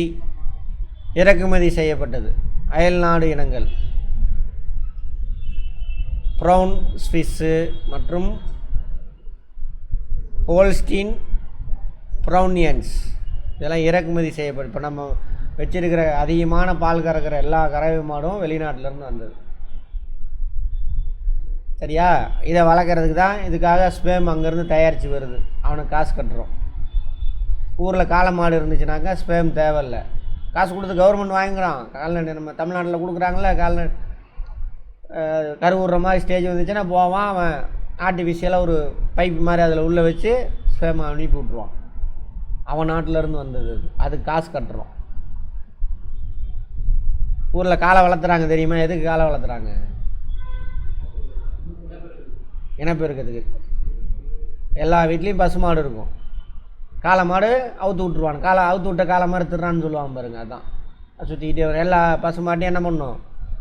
இறக்குமதி செய்யப்பட்டது. அயல்நாடு இனங்கள் ப்ரௌன் ஸ்விஸ்ஸு மற்றும் ஹோல்ஸ்டீன் ப்ரௌனியன்ஸ் இதெல்லாம் இறக்குமதி செய்யப்படும். இப்போ நம்ம வச்சிருக்கிற அதிகமான பால் கறக்கிற எல்லா கறவை மாடும் வெளிநாட்டிலேருந்து வந்தது. சரியா? இதை வளர்க்குறதுக்கு தான் இதுக்காக ஸ்பேம் அங்கேருந்து தயாரித்து வருது. அவனுக்கு காசு கட்டுறோம். ஊரில் காளை மாடு இருந்துச்சுனாக்கா ஸ்பேம் தேவையில்லை, காசு கொடுத்து கவர்மெண்ட் வாங்கிக்கிறான். கால்நடை நம்ம தமிழ்நாட்டில் கொடுக்குறாங்களே, கால்நடை கருவுற மாதிரி ஸ்டேஜ் வந்துச்சுன்னா போவான் அவன் ஆர்டிஃபிஷியலாக ஒரு பைப் மாதிரி அதில் உள்ளே வச்சு ஸ்பேமை அனுப்பி விட்ருவான். அவன் நாட்டிலேருந்து வந்தது. அதுக்கு காசு கட்டுறோம். ஊரில் காளை வளர்த்துறாங்க தெரியுமா? எதுக்கு காளை வளர்த்துறாங்க? இனப்பெருக்கத்துக்கு. எல்லா வீட்லேயும் பசுமாடு இருக்கும். காளை மாடு அவுத்து விட்ருவான். அவுத்து விட்ட காளை மாதிரி திருறான்னு சொல்லுவான் பாருங்க. அதுதான் சுற்றிக்கிட்டே வரும். எல்லா பசுமாட்டையும் என்ன பண்ணும்,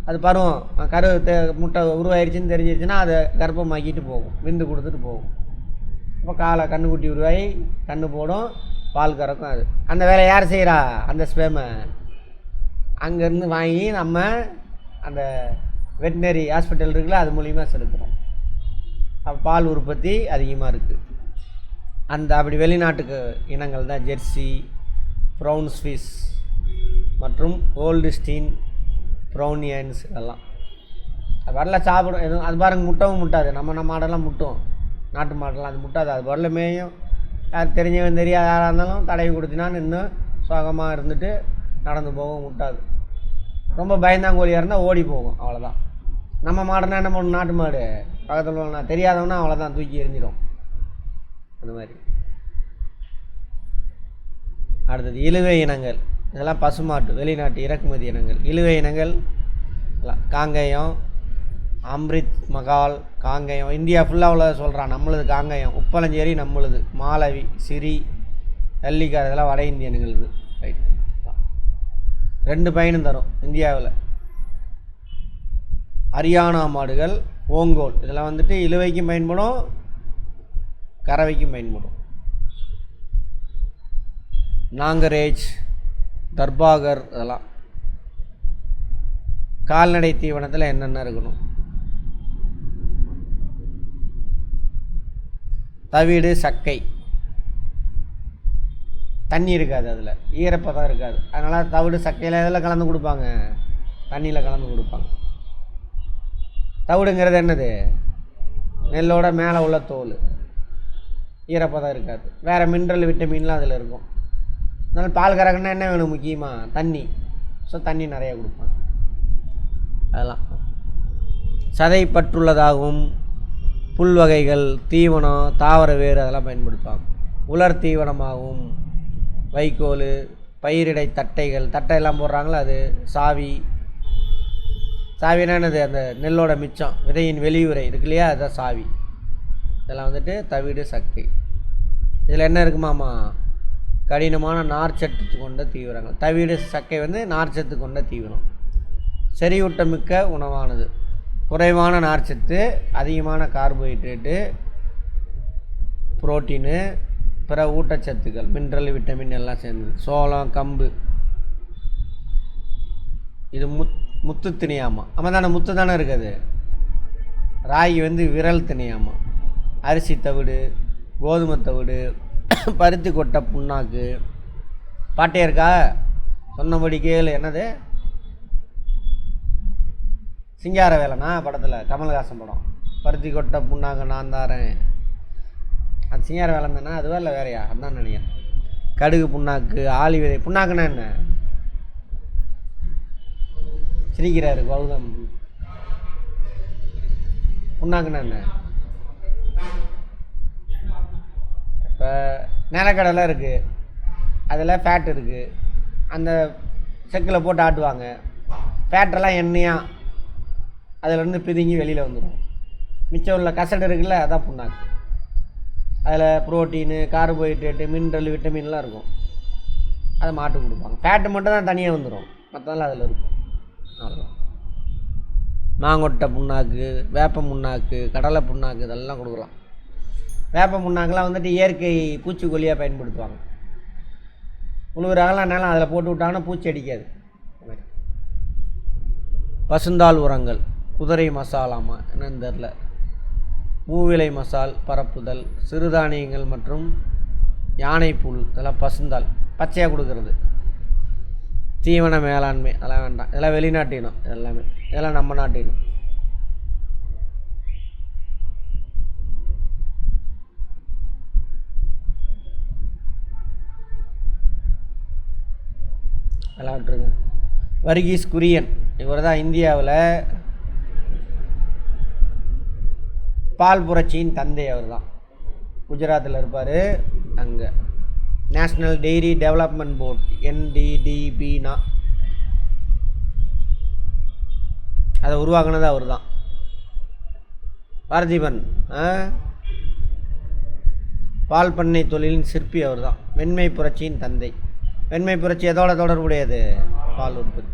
அது பருவம் கரு முட்டை உருவாயிருச்சுன்னு தெரிஞ்சிருச்சுன்னா அதை கர்ப்பமாக்கிட்டு போகும், விந்து கொடுத்துட்டு போகும். அப்போ காளை கண்ணுக்குட்டி உருவாகி கண்ணு போடும், பால் கறக்கும். அது அந்த வேலை யார் செய்கிறா? அந்த ஸ்பேமை அங்கேருந்து வாங்கி நம்ம அந்த வெட்டினரி ஹாஸ்பிட்டல் இருக்குல்ல, அது மூலிமா செலுத்துகிறோம். அப்போ பால் உற்பத்தி அதிகமாக இருக்குது. அந்த அப்படி வெளிநாட்டுக்கு இனங்கள் தான் ஜெர்சி, ப்ரௌன் ஸ்விஸ் மற்றும் ஹோல்ஸ்டீன் ப்ரௌனியன்ஸ். இதெல்லாம் அது வரல சாப்பிடும். எதுவும் அது பாருங்க, முட்டவும் முட்டாது. நம்ம மாடெல்லாம் முட்டும், நாட்டு மாடெல்லாம் அது முட்டாது. அது வரல மேயும். யார் தெரிஞ்சவன் தெரியாத யாராக இருந்தாலும் தடவி கொடுத்தினான்னு இன்னும் சுகமாக இருந்துட்டு நடந்து போகும், முட்டாது. ரொம்ப பயந்தாங்கோழியாக இருந்தால் ஓடி போகும், அவ்வளோதான். நம்ம மாடுனா என்ன பண்ணும், நாட்டு மாடு பக்கத்தில் தெரியாதவனா அவ்வளோதான், தூக்கி எரிஞ்சிடும். அந்த மாதிரி. அடுத்தது இழுவை இனங்கள். இதெல்லாம் பசுமாட்டு வெளிநாட்டு இறக்குமதி இனங்கள். இழுவை இனங்கள் காங்கேயம், அம்ரித் மகால், காங்கேயம். இந்தியா ஃபுல்லாக உள்ள சொல்கிறான். நம்மளுது காங்கேயம், உப்பளஞ்சேரி நம்மளுது, மாலவி, சிரி, நல்லிக்காய் இதெல்லாம் வட இந்தியனுங்களுது. ரைட், 2 பயனும் தரும் இந்தியாவில். ஹரியானா மாடுகள், ஓங்கோல் இதெல்லாம் வந்துட்டு இழுவைக்கும் பயன்படும், கறவைக்கும் பயன்படும். நாங்கரேஜ், தர்பாகர் இதெல்லாம். கால்நடை தீவனத்தில் என்னென்ன இருக்கணும்? தவிடு, சக்கை. தண்ணி இருக்காது, அதில் ஈரப்பதம் இருக்காது. அதனால் தவிடு சக்கையில் இதில் கலந்து கொடுப்பாங்க, தண்ணியில் கலந்து கொடுப்பாங்க. தவிடுங்கிறது என்னது? நெல்லோட மேலே உள்ள தோல், ஈரப்பதம் இருக்காது. வேறு மினரல் விட்டமின்லாம் அதில் இருக்கும். அதனால் பால் கறக்குன்னா என்ன வேணும்? முக்கியமாக தண்ணி. ஸோ தண்ணி நிறையா கொடுப்பாங்க. அதெல்லாம் சதைப்பற்றுள்ளதாகவும் புல் வகைகள், தீவனம், தாவர வேறு அதெல்லாம் பயன்படுத்துவாங்க. உலர் தீவனமாகவும் வைக்கோல், பயிரிடை தட்டைகள், தட்டையெல்லாம் போடுறாங்களோ அது. சாவி, சாவினா என்னது? அந்த நெல்லோட மிச்சம், விதையின் வெளியுறை இருக்கு இல்லையா, அதுதான் சாவி. இதெல்லாம் வந்துட்டு தவிடு, சக்கை. இதில் என்ன இருக்குமாமா? கடினமான நார்ச்சத்து கொண்ட தீவிரங்கள். தவிடு, சக்கை வந்து நார்ச்சத்து கொண்ட தீவிரம். செறிவூட்டமிக்க உணவானது. குறைவான நார்ச்சத்து, அதிகமான கார்போஹைட்ரேட்டு, புரோட்டீனு, பிற ஊட்டச்சத்துக்கள், மினரல், விட்டமின் எல்லாம் சேர்ந்தது. சோளம், கம்பு, இது முத்து திணையாமா. ஆமாம் தானே, முத்து தானே இருக்குது. ராகி விரல் திணையாமா. அரிசி தவிடு, கோதுமை தவிடு, பருத்தி கொட்டை புண்ணாக்கு. பாட்டே இருக்கா? சொன்னபடி கேளு. என்னது? சிங்கார வேலைனா படத்தில், கமல்ஹாசன் படம். பருத்தி கொட்டை புண்ணாக்கு நான் தாரேன். அது சிங்கார வேலை தானே? அதுவா இல்லை வேறையா? அதுதான் நினைக்கிறேன். கடுகு புண்ணாக்கு, ஆளி விதை. புண்ணாக்குன்னா என்ன? சிரிக்கிறாரு கௌதம். புண்ணாக்குன்னா என்ன? இப்போ நிலக்கடலை இருக்குது, அதில் ஃபேட் இருக்குது. அந்த செக்கில் போட்டு ஆட்டுவாங்க. ஃபேட்டெல்லாம் எண்ணெயாக அதிலேருந்து பிதுங்கி வெளியில் வந்துடும். மிச்சம் உள்ள கசடு இருக்குல்ல, அதான் புண்ணாக்கு. அதில் புரோட்டீனு, கார்போஹைட்ரேட்டு, மினரல், விட்டமின்லாம் இருக்கும். அதை மாட்டு கொடுப்பாங்க. ஃபேட்டு மட்டும் தான் தனியாக வந்துடும், மற்றதெல்லாம் அதில் இருக்கும். அவ்வளோதான். மாங்கொட்டை புண்ணாக்கு, வேப்ப புண்ணாக்கு, கடலை புண்ணாக்கு, இதெல்லாம் கொடுக்கலாம். வேப்ப புண்ணாக்கெலாம் இயற்கை பூச்சிக்கொல்லியாக பயன்படுத்துவாங்க. உழுவுறாங்கலாம் நேரம் அதில் போட்டு விட்டாங்கன்னா பூச்சி அடிக்காது. பசுந்தாள் உரங்கள், குதிரை மசாலாமா என்னன்னு தெரில, மூவிலை மசால், பரப்புதல், சிறுதானியங்கள் மற்றும் யானைப்புல், இதெல்லாம் பசுந்தாள் பச்சையாக கொடுக்கறது. தீவன மேலாண்மை, அதெல்லாம் வேண்டாம். இதெல்லாம் வெளிநாட்டினம். இதெல்லாமே இதெல்லாம் நம்ம நாட்டினம். அதெல்லாம் விட்டுருங்க. வர்கீஸ் குரியன், இவர் தான் இந்தியாவில் பால் புரட்சியின் தந்தை. அவர் தான் குஜராத்தில் இருப்பார். அங்கே நேஷ்னல் டெய்ரி டெவலப்மெண்ட் போர்ட், NDDB-னா அதை உருவாக்குனது அவர் தான். பார்த்திபன் பால் பண்ணை தொழிலின் சிற்பி அவர் தான். வெண்மை புரட்சியின் தந்தை. வெண்மை புரட்சி எதோட தொடர்புடையது? பால் உற்பத்தி.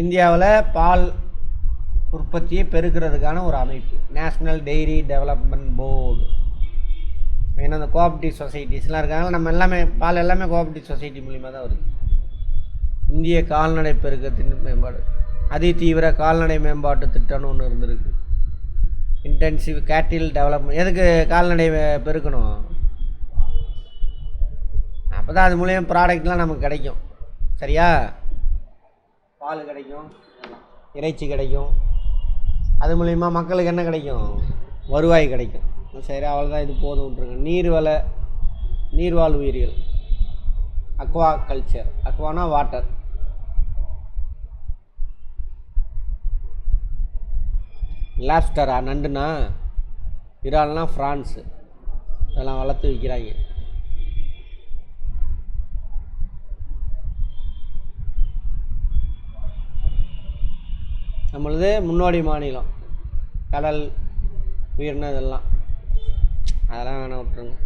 இந்தியாவில் பால் உற்பத்தியை பெருக்கிறதுக்கான ஒரு அமைப்பு நேஷ்னல் டெய்ரி டெவலப்மெண்ட் போர்டு. மெயினாக அந்த கோஆப்ரேட்டிவ் சொசைட்டிஸ்லாம் இருக்காங்க. நம்ம எல்லாமே பால் எல்லாமே கோஆப்ரேட்டிவ் சொசைட்டி மூலிமா தான் வருது. இந்திய கால்நடை பெருக்கத்தின் மேம்பாடு, அதிதீவிர கால்நடை மேம்பாட்டு திட்டம்னு ஒன்று இருந்திருக்கு. இன்டென்சிவ் கேட்டில் டெவலப்மெண்ட். எதுக்கு கால்நடை பெருக்கணும்? அப்போ தான் அது மூலியம் ப்ராடக்ட்லாம் நமக்கு கிடைக்கும். சரியா? பால் கிடைக்கும், இறைச்சி கிடைக்கும். அது மூலிமா மக்களுக்கு என்ன கிடைக்கும்? வருவாய் கிடைக்கும். சரி, அவ்வளோதான். இது போதும், விட்டுருங்க. நீர்வாழ் உயிரியல், அக்வா கல்ச்சர். அக்வானா வாட்டர். லாப்ஸ்டரா நண்டுனா, இறால்னா ஃப்ரான்ஸு. இதெல்லாம் வளர்த்து விற்கிறாங்க. நம்மளது முன்னோடி மாநிலம் கடல் உயிரின இதெல்லாம், அதெல்லாம் வேணாம், விட்டுருங்க.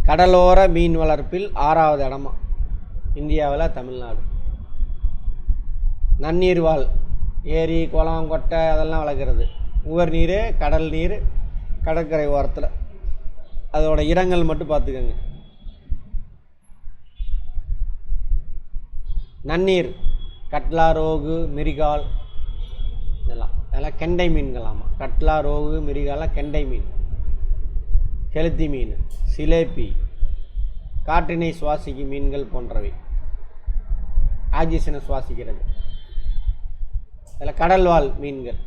கடலோர மீன் வளர்ப்பில் 6வது இடமா இந்தியாவில் தமிழ்நாடு. நன்னீர் வாழ், ஏரி, குளம், கொட்டை அதெல்லாம் வளர்க்குறது. உவர் நீர், கடல் நீர், கடற்கரை ஓரத்தில். அதோட இடங்கள் மட்டும் பார்த்துக்கோங்க. நன்னீர், கட்லா, ரோகு, மிரிகால், இதெல்லாம் கெண்டை மீன்களாமா. கட்லா, ரோகு, மிரிகாலாம் கெண்டை மீன். கெளுத்தி மீன், சிலேப்பி, காற்றினை சுவாசிக்கும் மீன்கள் போன்றவை. ஆக்சிஜனை சுவாசிக்கிறது. இதில் கடல்வாழ் மீன்கள்.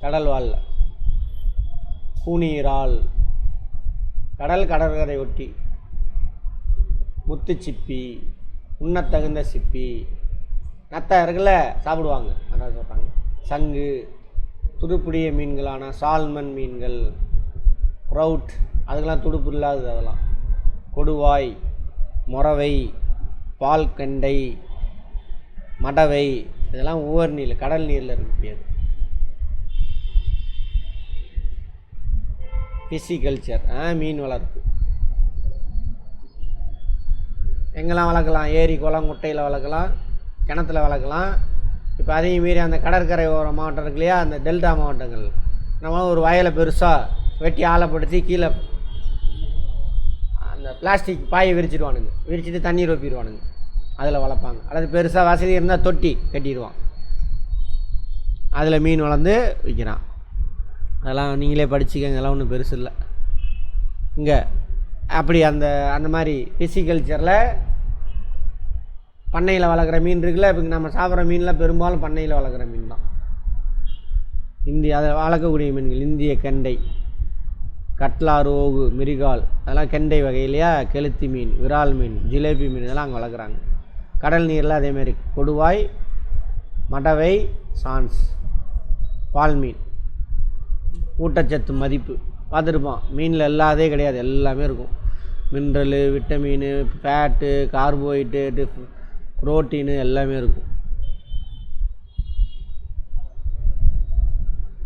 கடல்வாழில் பூனீரால், கடற்கரை ஒட்டி, முத்துச்சிப்பி, உண்ணத்தகுந்த சிப்பி, நத்தை இருக்குல்ல, சாப்பிடுவாங்க, அதான் சொல்கிறாங்க. சங்கு, துடுப்புடைய மீன்களான சால்மன் மீன்கள், ப்ரவுட், அதுக்கெல்லாம் துடுப்பு இல்லாதது. அதெல்லாம் கொடுவாய், மொரவை, பால்கண்டை, மடவை, இதெல்லாம் உவர் நீர், கடல் நீரில் இருக்க முடியாது. பிசிகல்ச்சர், மீன் வளர்ப்பு. எங்கெல்லாம் வளர்க்கலாம்? ஏரி, குளம், குட்டையில் வளர்க்கலாம், கிணத்துல வளர்க்கலாம். இப்போ அதையும் மீறி அந்த கடற்கரை ஓர மாவட்டம் இருக்கு இல்லையா, அந்த டெல்டா மாவட்டங்கள், நம்ம ஒரு வயலை பெருசாக வெட்டி ஆழப்படுத்தி கீழே அந்த பிளாஸ்டிக் பாயை விரிச்சிடுவானுங்க, விரிச்சிட்டு தண்ணீர் வைப்பிடுவானுங்க, அதில் வளர்ப்பாங்க. அல்லது பெருசாக வசதி இருந்தால் தொட்டி கட்டிடுவான், அதில் மீன் வளர்ந்து விற்கிறான். அதெல்லாம் நீங்களே படிச்சுக்கங்க, அதெல்லாம் ஒன்றும் பெருசு இல்லை. இங்கே அப்படி அந்த அந்த மாதிரி பிசிகல்ச்சரில் பண்ணையில் வளர்க்குற மீன் இருக்குல்ல. இப்போ நம்ம சாப்பிட்ற மீன்லாம் பெரும்பாலும் பண்ணையில் வளர்க்குற மீன் தான். அதை வளர்க்கக்கூடிய மீன்கள் இந்திய கெண்டை, கட்லா, ரோகு, மிரிகால், அதெல்லாம் கெண்டை வகை இல்லையா. கெளுத்தி மீன், விரால் மீன், ஜிலேபி மீன் இதெல்லாம் அங்கே வளர்க்குறாங்க. கடல் நீரில் அதேமாதிரி கொடுவாய், மடவை, சான்ஸ், பால் மீன். ஊட்டச்சத்து மதிப்பு பார்த்துருப்போம். மீனில் எல்லாதே கிடையாது, எல்லாமே இருக்கும். மினரலு, விட்டமின், ஃபேட்டு, கார்போஹைட்ரேட்டு, புரோட்டீனு எல்லாமே இருக்கும்.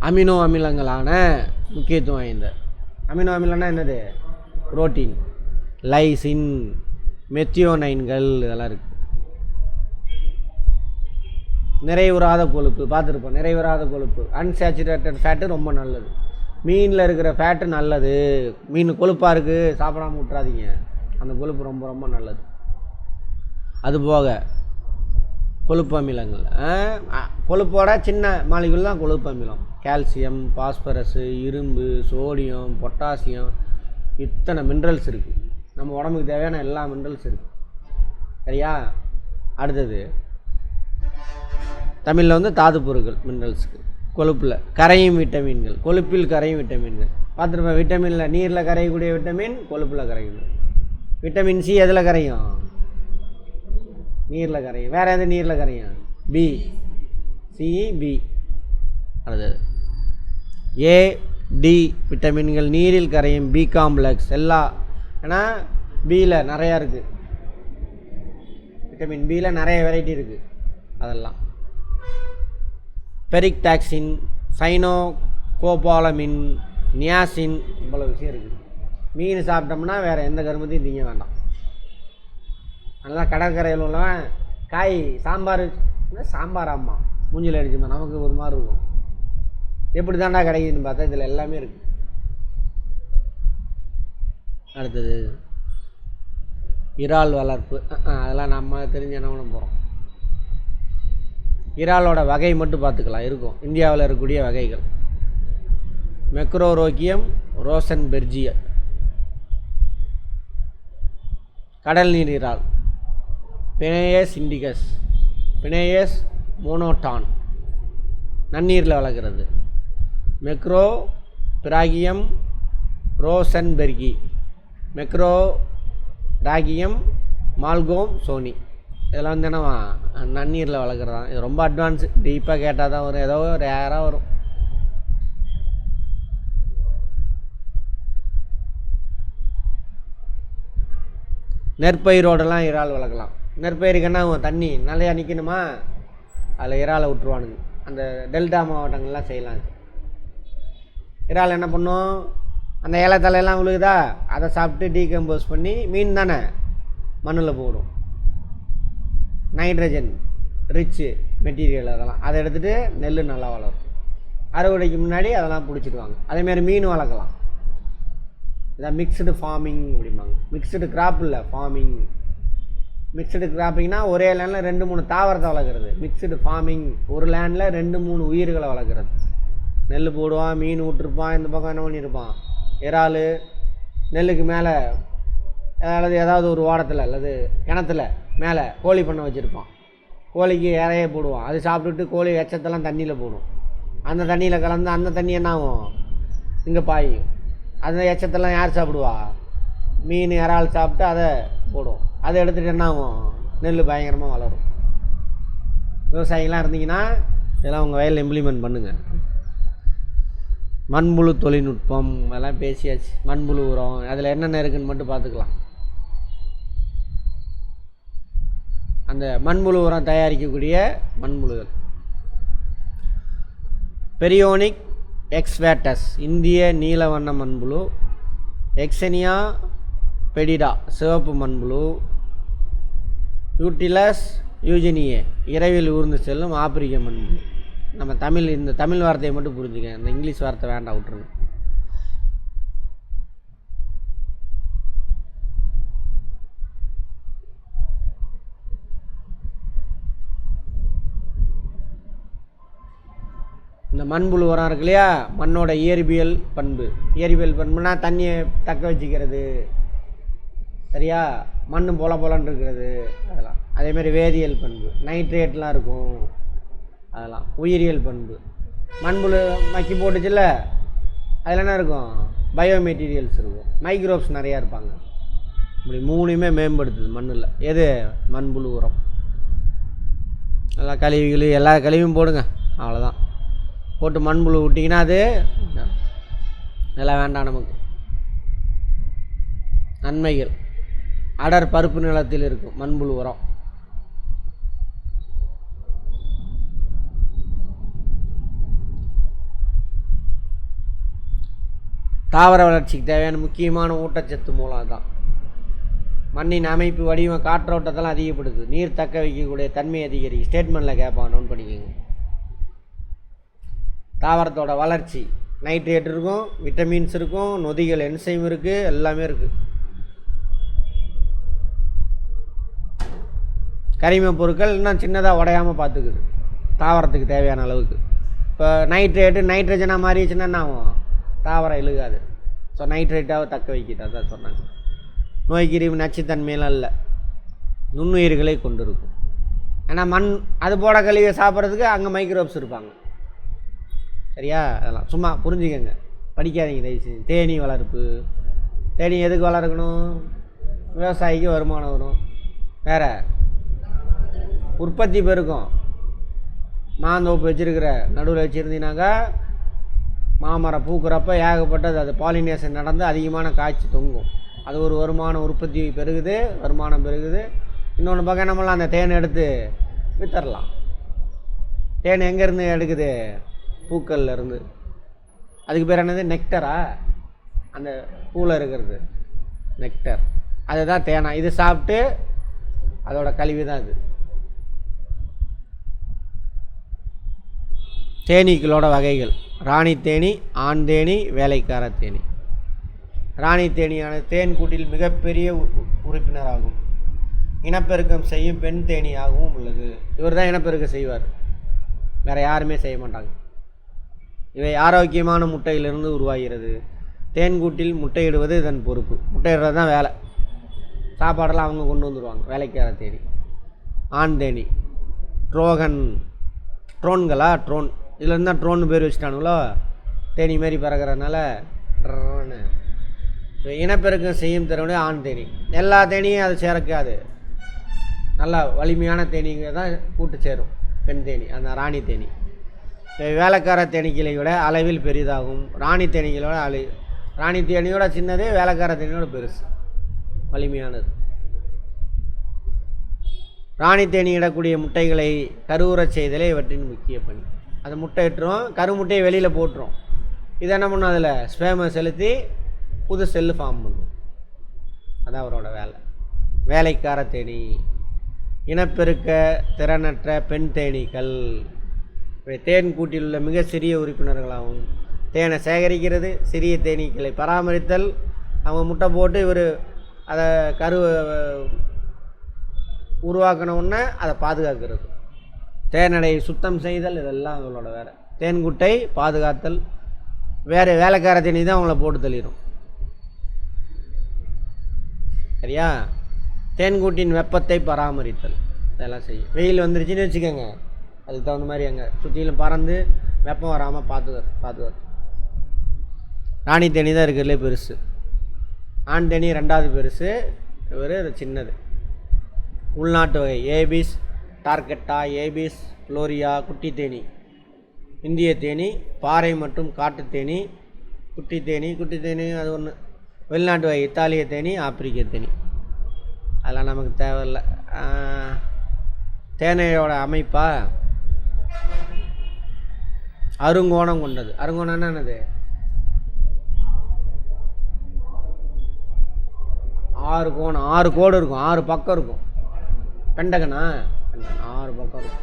அமினோ அமிலங்களான முக்கியத்துவம் வாய்ந்த அமினோ அமிலம்னா என்னது? புரோட்டீன், லைசின், மெத்தியோனைன்கள் இதெல்லாம் இருக்குது. நிறைவுறாத கொழுப்பு பார்த்துருப்போம். நிறைவுறாத கொழுப்பு, அன்சேச்சுரேட்டட் ஃபேட்டு ரொம்ப நல்லது. மீனில் இருக்கிற ஃபேட்டு நல்லது. மீன் கொழுப்பாக இருக்குது, சாப்பிடாமல் விட்றாதீங்க. அந்த கொழுப்பு ரொம்ப ரொம்ப நல்லது. அதுபோக கொழுப்பு அமிலங்கள், கொழுப்போட சின்ன மாலிகுல் தான் கொழுப்பு அமிலம். கால்சியம், பாஸ்பரஸு, இரும்பு, சோடியம், பொட்டாசியம், இத்தனை மினரல்ஸ் இருக்குது. நம்ம உடம்புக்கு தேவையான எல்லா மினரல்ஸ் இருக்குது. சரியா? அடுத்தது தமிழில் வந்து தாது பொருட்கள் மினரல்ஸுக்கு. கொழுப்பில் கரையும் விட்டமின்கள், கொழுப்பில் கரையும் விட்டமின்கள் பார்த்துருப்பேன். விட்டமினில் நீரில் கரையக்கூடிய விட்டமின் கொழுப்பில் கரையும். விட்டமின் சி எதில் கரையும்? நீரில் கரையும். வேறு எது நீரில் கரையும்? B, C, B. அடுத்தது ஏ, டி விட்டமின்கள் நீரில் கரையும். பி காம்ப்ளெக்ஸ் எல்லா, ஏன்னா பியில் நிறையா இருக்குது. விட்டமின் பியில் நிறைய வெரைட்டி இருக்குது. அதெல்லாம் பெரிக் டாக்சின், சைனோ கோபாலமின், நியாசின், இவ்வளோ விஷயம் இருக்குது. மீன் சாப்பிட்டோம்னா வேறு எந்த கருமத்தையும் திங்க வேண்டாம். நல்லா கடற்கரையில் உள்ளவன் காய் சாம்பார் அம்மா மூஞ்சில் அடிச்சுமா நமக்கு ஒரு மாதிரி இருக்கும். எப்படி தாண்டா கிடைக்குதுன்னு பார்த்தா இதில் எல்லாமே இருக்குது. அடுத்தது இறால் வளர்ப்பு. அதெல்லாம் நம்ம தெரிஞ்ச என்ன பண்ண போகிறோம். இறாலோட வகை மட்டும் பார்த்துக்கலாம். இருக்கும் இந்தியாவில் இருக்கக்கூடிய வகைகள். மெக்ரோரோக்கியம், ரோசன்பெர்ஜிய, கடல் நீர் இறால், பினேயஸ் இண்டிகஸ், பினேயஸ் மோனோட்டான், நன்னீரில் வளர்க்குறது. மெக்ரோ பிராகியம் ரோசன்பெர்கி, மெக்ரோ ராகியம் மால்கோம் சோனி, இதெல்லாம் வந்து என்னவா நன்னீரில் வளர்க்குறது தான். இது ரொம்ப அட்வான்ஸு. டீப்பாக கேட்டால் தான் வரும், ஏதோ ரேராக வரும். நெற்பயிரோடலாம் இறால் வளர்க்கலாம். நெற்பயிருக்குன்னா தண்ணி நிறையா நிற்கணுமா, அதில் இறாலை விட்டுருவானுங்க. அந்த டெல்டா மாவட்டங்கள்லாம் செய்யலாம். இறால் என்ன பண்ணும், அந்த இலை தலையெல்லாம் விழுகுதா, அதை சாப்பிட்டு டீகம்போஸ் பண்ணி மீன் தானே மண்ணில் போடும். நைட்ரஜன் ரிச்சு மெட்டீரியல் அதெல்லாம், அதை எடுத்துகிட்டு நெல் நல்லா வளரும். அறுவடைக்கு முன்னாடி அதெல்லாம் பிடிச்சிடுவாங்க. அதேமாரி மீன் வளர்க்கலாம். இதான் மிக்சடு ஃபார்மிங் அப்படிம்பாங்க. மிக்சடு கிராப் இல்லை, ஃபார்மிங். மிக்சடு கிராப்பிங்னா ஒரே லேண்டில் 2-3 தாவரத்தை வளர்க்குறது. மிக்சடு ஃபார்மிங் ஒரு லேண்டில் 2-3 உயிர்களை வளர்க்குறது. நெல் போடுவான், மீன் விட்டுருப்பான், இந்த பக்கம் என்ன பண்ணியிருப்பான் இறால். நெல்லுக்கு மேலே ஏதாவது ஒரு ஓடத்தில் அல்லது கிணத்துல மேலே கோழி பண்ணை வச்சுருப்பான். கோழிக்கு இறைய போடுவான். அது சாப்பிட்டுட்டு கோழி எச்சத்தெல்லாம் தண்ணியில் போடும். அந்த தண்ணியில் கலந்து அந்த தண்ணி என்ன ஆகும், இங்கே பாயும். அந்த எச்சத்தெல்லாம் யார் சாப்பிடுவா? மீன், இறால் சாப்பிட்டு அதை போடும். அதை எடுத்துகிட்டு என்ன ஆகும், நெல் பயங்கரமாக வளரும். விவசாயிகளாம் இருந்தீங்கன்னா இதெல்லாம் உங்கள் வயலில் இம்ப்ளிமெண்ட் பண்ணுங்கள். மண்புழு தொழில்நுட்பம் அதெல்லாம் பேசியாச்சு. மண்புழு உரம் அதில் என்னென்ன இருக்குதுன்னு மட்டும் பார்த்துக்கலாம். அந்த மண்புழு உரம் தயாரிக்கக்கூடிய மண்புழுகள் பெரியோனிக் எக்ஸ்வேட்டஸ் இந்திய நீல வண்ண மண்புழு, எக்ஸெனியா பெடிடா சிவப்பு மண்புழு, யூட்டிலஸ் யூஜினியே இரவில் ஊர்ந்து செல்லும் ஆப்பிரிக்க மண்புழு. நம்ம இந்த தமிழ் வார்த்தையை மட்டும் புரிஞ்சுக்க, இந்த இங்கிலீஷ் வார்த்தை வேண்டாம், விட்டுருங்க. இந்த மண்புழு உரம் இருக்கு இல்லையா, மண்ணோட இயற்பியல் பண்புனா தண்ணியை தக்க வச்சுக்கிறது, சரியா, மண் போலன்னு இருக்கிறது, அதெல்லாம். அதேமாதிரி வேதியியல் பண்பு, நைட்ரேட்லாம் இருக்கும், அதெல்லாம். உயிரியல் பண்பு, மண்புழு மக்கி போட்டுச்சுல்ல, அதில் என்ன இருக்கும், பயோ மெட்டீரியல்ஸ் இருக்கும், மைக்ரோப்ஸ் நிறையா இருப்பாங்க. இப்படி மூணுமே மேம்படுத்துது மண்ணில். எது? மண்புழு உரம். எல்லா கழிவுகளும் எல்லா கழிவும் போடுங்க, அவ்வளோதான். போட்டு மண்புழு விட்டிங்கன்னா அது இதெல்லாம் வேண்டாம் நமக்கு. நன்மைகள்: அடர் பருப்பு நிலத்தில் இருக்கும் மண்புழு உரம். தாவர வளர்ச்சிக்கு தேவையான முக்கியமான ஊட்டச்சத்து மூலம் தான். மண்ணின் அமைப்பு, வடிவம், காற்றோட்டத்தெல்லாம் அதிகப்படுது, நீர் தக்க வைக்கக்கூடிய தன்மை அதிகரிக்கும். ஸ்டேட்மெண்ட்டில் கேட்பான், நோட் பண்ணிக்கோங்க. தாவரத்தோட வளர்ச்சி, நைட்ரேட் இருக்கும், விட்டமின்ஸ் இருக்கும், நொதிகள் என்சைம் இருக்குது, எல்லாமே இருக்குது. கரிம பொருட்கள் இன்னும் சின்னதாக உடையாமல் பார்த்துக்குது, தாவரத்துக்கு தேவையான அளவுக்கு. இப்போ நைட்ரஜனாக மாறிடுச்சுன்னா என்ன ஆகும்? தாவரம் இழுகாது. ஸோ நைட்ரேட்டாக தக்க வைக்கிது, அதான் சொன்னாங்க. நோய் கிருமி நச்சுத்தன்மையெல்லாம் இல்லை, நுண்ணுயிர்களை கொண்டு இருக்கும். ஏன்னா மண் அது போட கழிவை சாப்பிட்றதுக்கு அங்கே மைக்ரோப்ஸ் இருப்பாங்க, சரியா? அதெல்லாம் சும்மா புரிஞ்சுக்கங்க, படிக்காதீங்க தயவு செஞ்சு. தேனீ வளர்ப்பு, தேனீ எதுக்கு வளர்க்கணும்? விவசாயிக்கு வருமானம் வரும், வேறு உற்பத்தி பெருக்கும். மாந்தோப்பு வச்சுருக்கிற நடுவில் வச்சுருந்தீங்கன்னாக்கா மாமரம் பூக்கிறப்ப ஏகப்பட்டது அது பாலினேஷன் நடந்து அதிகமான காய்ச்சி தொங்கும். அது ஒரு வருமானம், உற்பத்தி பெருகுது, வருமானம் பெருகுது. இன்னொன்று பக்கம் நம்மளாம் அந்த தேனை எடுத்து வித்தரலாம். தேன் எங்கேருந்து எடுக்குது? பூக்கள்ல இருந்து. அதுக்கு பேர் என்னது? நெக்டரா? அந்த பூவில் இருக்கிறது நெக்டர், அதுதான் தேனா. இது சாப்பிட்டு அதோட கழிவு தான் இது. தேனீக்களோட வகைகள்: ராணி தேனி, ஆண் தேனி, வேலைக்கார தேனி. ராணி தேனியானது தேன் கூட்டில் மிகப்பெரிய உறுப்பினராகும். இனப்பெருக்கம் செய்யும் பெண் தேனியாகவும் உள்ளது. இவர் தான் இனப்பெருக்கம் செய்வார், வேறு யாருமே செய்ய மாட்டாங்க. இவை ஆரோக்கியமான முட்டையிலிருந்து உருவாகிறது. தேன்கூட்டில் முட்டையிடுவது இதன் பொறுப்பு. முட்டையிடுறது தான் வேலை, சாப்பாடெல்லாம் அவங்க கொண்டு வந்துடுவாங்க. வேலைக்கார தேனி. ஆண் தேனி ட்ரோன், இதுலேருந்து தான் ட்ரோன் பேர் வச்சுட்டானுங்களோ, தேனி மாரி பறக்கிறதுனால ட்ரோன்னு. இனப்பெருக்கம் செய்யும் திறனுடைய ஆண் தேனி. எல்லா தேனியும் அது சேர்க்காது, நல்லா வலிமையான தேனிங்க தான் கூட்டு சேரும் பெண் தேனி, அந்த ராணி தேனி. வேலைக்கார தேனீக்களை விட அளவில் பெரிதாகும். ராணி தேனியோட சின்னது, வேலைக்கார தேனியோட பெருசு, வலிமையானது. ராணி தேனி இடக்கூடிய முட்டைகளை கருவுறச் செய்தலே இவற்றின் முக்கிய பணி. அது முட்டை இட்டுரும், கருமுட்டையை வெளியில் போட்டுரும். இது என்ன பண்ணும்? அதில் ஸ்பேமை செலுத்தி புது செல்லு ஃபார்ம் பண்ணும். அதான் அவரோட வேலை. வேலைக்கார தேனி. இனப்பெருக்க திறனற்ற பெண் தேனீக்கள். தேன் கூட்டில் உள்ள மிக சிறிய உறுப்பினர்களாகும். தேனை சேகரிக்கிறது, சிறிய தேனீக்களை பராமரித்தல், அவங்க முட்டை போட்டு இவர் அதை உருவாக்கினவுடனே அதை பாதுகாக்கிறது, தேனடை சுத்தம் செய்தல், இதெல்லாம் அவங்களோட வேலை. தேன்குட்டை பாதுகாத்தல். வேறு வேலைக்கார தேனி தான் அவங்கள போட்டு தள்ளிடும், சரியா? தேன்கூட்டின் வெப்பத்தை பராமரித்தல், இதெல்லாம் செய்யும். வெயில் வந்துருச்சுன்னு வச்சுக்கோங்க, அதுக்கு தகுந்த மாதிரி அங்கே சுற்றிலும் பறந்து வெப்பம் வராமல் பாதுகாத்து. ராணி தேனி தான் இருக்கிறதுலே பெருசு. ஆண் தேனி ரெண்டாவது பெருசு, இவர் சின்னது. உள்நாட்டு வகை: ஏபிஸ் டார்கெட்டா, ஏபிஸ் ஃப்ளோரியா. குட்டி தேனி: இந்திய தேனி, பாறை மற்றும் காட்டு தேனி. குட்டி தேனி அது ஒன்று. வெளிநாட்டு வகை: இத்தாலிய தேனி, ஆப்பிரிக்க தேனி. அதெல்லாம் நமக்கு தேவையில்லை. தேனையோட அமைப்பா அருங்கோணம் கொண்டது. அருங்கோணம்னா என்னது? 6 கோணம், 6 கோடு இருக்கும், 6 பக்கம் இருக்கும். பெண்டகனா 6 பக்கம் இருக்கும்.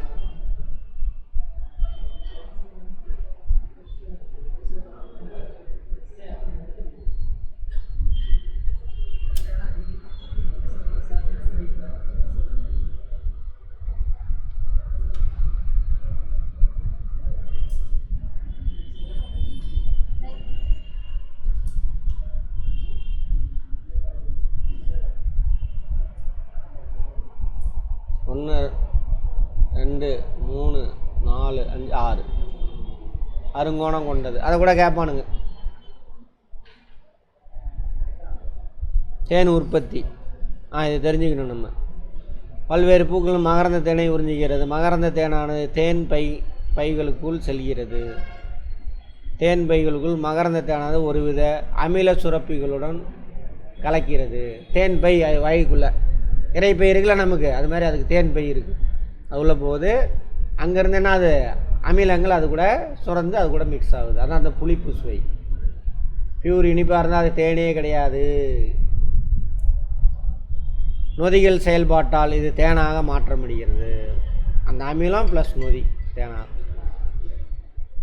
ஒன்று 2 3 4 5 6 அருங்கோணம் கொண்டது. அதை கூட கேட்பானுங்க. தேன் உற்பத்தி இது தெரிஞ்சுக்கணும் நம்ம. பல்வேறு பூக்கள் மகரந்த தேனை உறிஞ்சுகிறது. மகரந்த தேனானது தேன் பைகளுக்குள் செல்கிறது. தேன் பைகளுக்குள் மகரந்த தேனானது ஒருவித அமில சுரப்பிகளுடன் கலக்கிறது. தேன் பை வாய்க்குள்ளே இறைப்பை இருக்குல்ல நமக்கு, அது மாதிரி அதுக்கு தேன் பை இருக்குது. அது உள்ள போகுது. அங்கேருந்து என்ன அது அமிலங்கள் அது கூட சுரந்து அது கூட மிக்ஸ் ஆகுது. அதான் அந்த புளிப்பு சுவை. பியூர் இனிப்பாக இருந்தால் அது தேனே கிடையாது. நொதிகள் செயல்பாட்டால் இது தேனாக மாற்ற முடிகிறது. அந்த அமிலம் ப்ளஸ் நொதி தேனாக.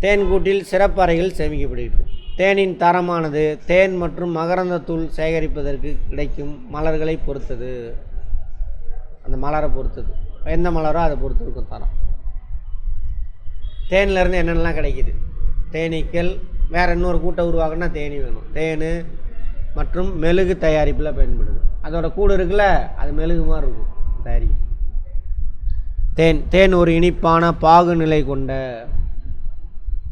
தேன் கூட்டில் சிறப்பறைகள் சேமிக்கப்படுகிறது. தேனின் தரமானது தேன் மற்றும் மகரந்தத்தூள் சேகரிப்பதற்கு கிடைக்கும் மலர்களை பொறுத்தது. அந்த மலரை பொறுத்தது, எந்த மலரோ அதை பொறுத்து இருக்கும் தரம். தேனிலேருந்து என்னென்னலாம் கிடைக்கிது? தேனீக்கள். வேறு இன்னொரு கூட்டை உருவாக்குன்னா தேனி வேணும். தேன் மற்றும் மெழுகு தயாரிப்பில் பயன்படுது. அதோட கூடு இருக்குல்ல, அது மெழுகு மாதிரி இருக்கும் தயாரிக்கும். தேன் ஒரு இனிப்பான பாகு நிலை கொண்ட,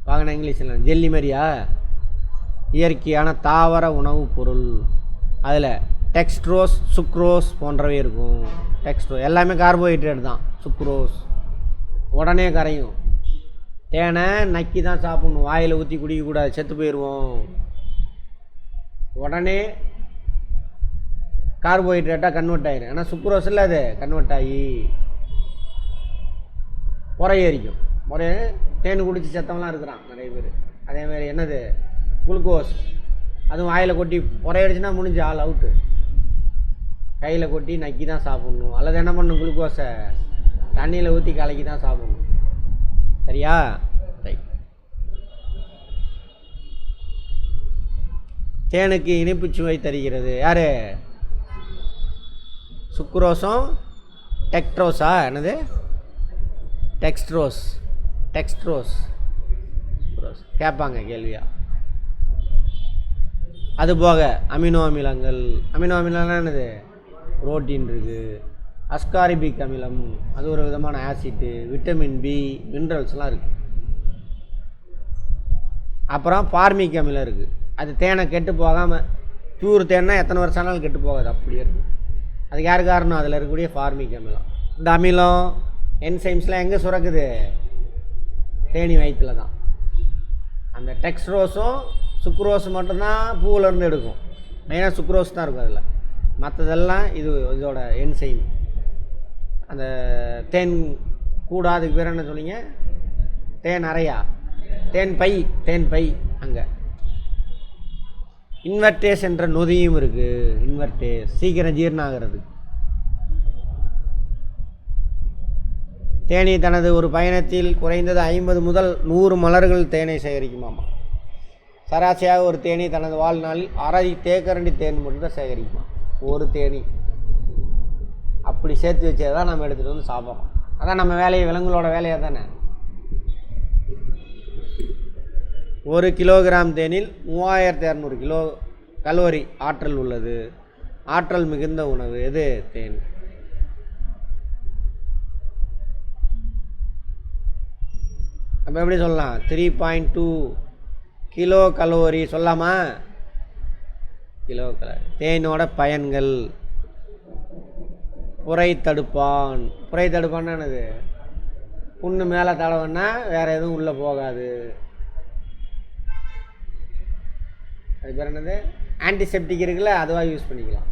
பாகுனா இங்கிலீஷில் ஜெல்லி மாதிரியா, இயற்கையான தாவர உணவுப் பொருள். அதில் டெக்ஸ்ட்ரோஸ் சுக்ரோஸ் போன்றவை இருக்கும். டெக்ஸ்ட்ரோஸ் எல்லாமே கார்போஹைட்ரேட் தான். சுக்ரோஸ் உடனே கரையும். தேனை நக்கி தான் சாப்பிடணும், வாயில் ஊற்றி குடிக்கக்கூடாது, செத்து போயிடுவோம். உடனே கார்போஹைட்ரேட்டாக கன்வெர்ட் ஆகிடும். ஆனால் சுக்ரோஸ் இல்லை, அது கன்வெர்ட் ஆகி புறையரிக்கும். தேன் குடித்து செத்தவங்களாம் இருக்கிறான் நிறைய பேர். அதேமாதிரி என்னது குளுக்கோஸ், அதுவும் வாயில் கொட்டி புறையடிச்சுன்னா முடிஞ்சு ஆள் அவுட்டு. கையில் கொட்டி நக்கி தான் சாப்பிட்ணும். அல்லது என்ன பண்ணணும், குளுக்கோஸை தண்ணியில் ஊற்றி கலக்கி தான் சாப்பிட்ணும். சரியா? ரைட். தேனுக்கு இனிப்பு சுவை தருகிறது யார்? சுக்ரோஸும் டெக்ட்ரோஸா? என்னது டெக்ஸ்ட்ரோஸ்? டெக்ஸ்ட்ரோஸ் கேட்பாங்க கேள்வியா. அதுபோக அமினோ அமிலங்கள். அமினோ அமிலம்னா என்னது? புரோட்டீன் இருக்குது. அஸ்காரிபிக் அமிலம், அது ஒரு விதமான ஆசிட்டு. விட்டமின் பி, மினரல்ஸ்லாம் இருக்குது. அப்புறம் பார்மிக் அமிலம் இருக்குது. அது தேனை கெட்டு போகாமல், பியூர் தேன்னா எத்தனை வருஷம் ஆனாலும் கெட்டு போகாது, அப்படியே இருக்குது. அதுக்கு யார் காரணம்? அதில் இருக்கக்கூடிய ஃபார்மிக் அமிலம். இந்த அமிலம் என்சைம்ஸ்லாம் எங்கே சுரக்குது? தேனி வயிற்றில் தான். அந்த டெக்ஸ்ட்ரோஸும் சுக்ரோஸ் மட்டும்தான் பூவிலேருந்து எடுக்கும். மெயினாக சுக்ரோஸ் தான் இருக்கும் அதில். மற்றதெல்லாம் இதோட என்சைம். அந்த தேன் கூடா, அதுக்கு பேர் என்ன சொன்னீங்க? தேன் அறையா? தேன் பை. அங்கே இன்வெர்டேஸ் என்ற நொதியும் இருக்குது. இன்வெர்டேஸ் சீக்கிரம் ஜீரணம் ஆகிறது. தேனி தனது ஒரு பயணத்தில் குறைந்தது 50 முதல் 100 மலர்கள் தேனை சேகரிக்குமாமா. சராசரியாக ஒரு தேனி தனது வாழ்நாளில் 1/2 தேக்கரண்டி தேன் மட்டும்தான் சேகரிக்குமா ஒரு தேனி. அப்படி சேர்த்து வச்சே தான் நம்ம எடுத்துகிட்டு வந்து சாப்பிட்றோம். அதான் நம்ம வேலையை, விலங்குகளோட வேலையாக தானே. 1 கிலோகிராம் தேனில் 3200 கிலோ கலோரி ஆற்றல் உள்ளது. ஆற்றல் மிகுந்த உணவு எது? தேன். அப்போ எப்படி சொல்லலாம்? 3.2 கிலோ கலோரி சொல்லாமா? Kilo calorie. தேனோட பயன்கள். புரை தடுப்பான். புரை தடுப்பான்னா என்னது? புண்ணு மேலே தடவைன்னா வேறு எதுவும் உள்ளே போகாது. அது பேர் என்னது? ஆன்டிசெப்டிக் இருக்குல்ல, அதுவாக யூஸ் பண்ணிக்கலாம்.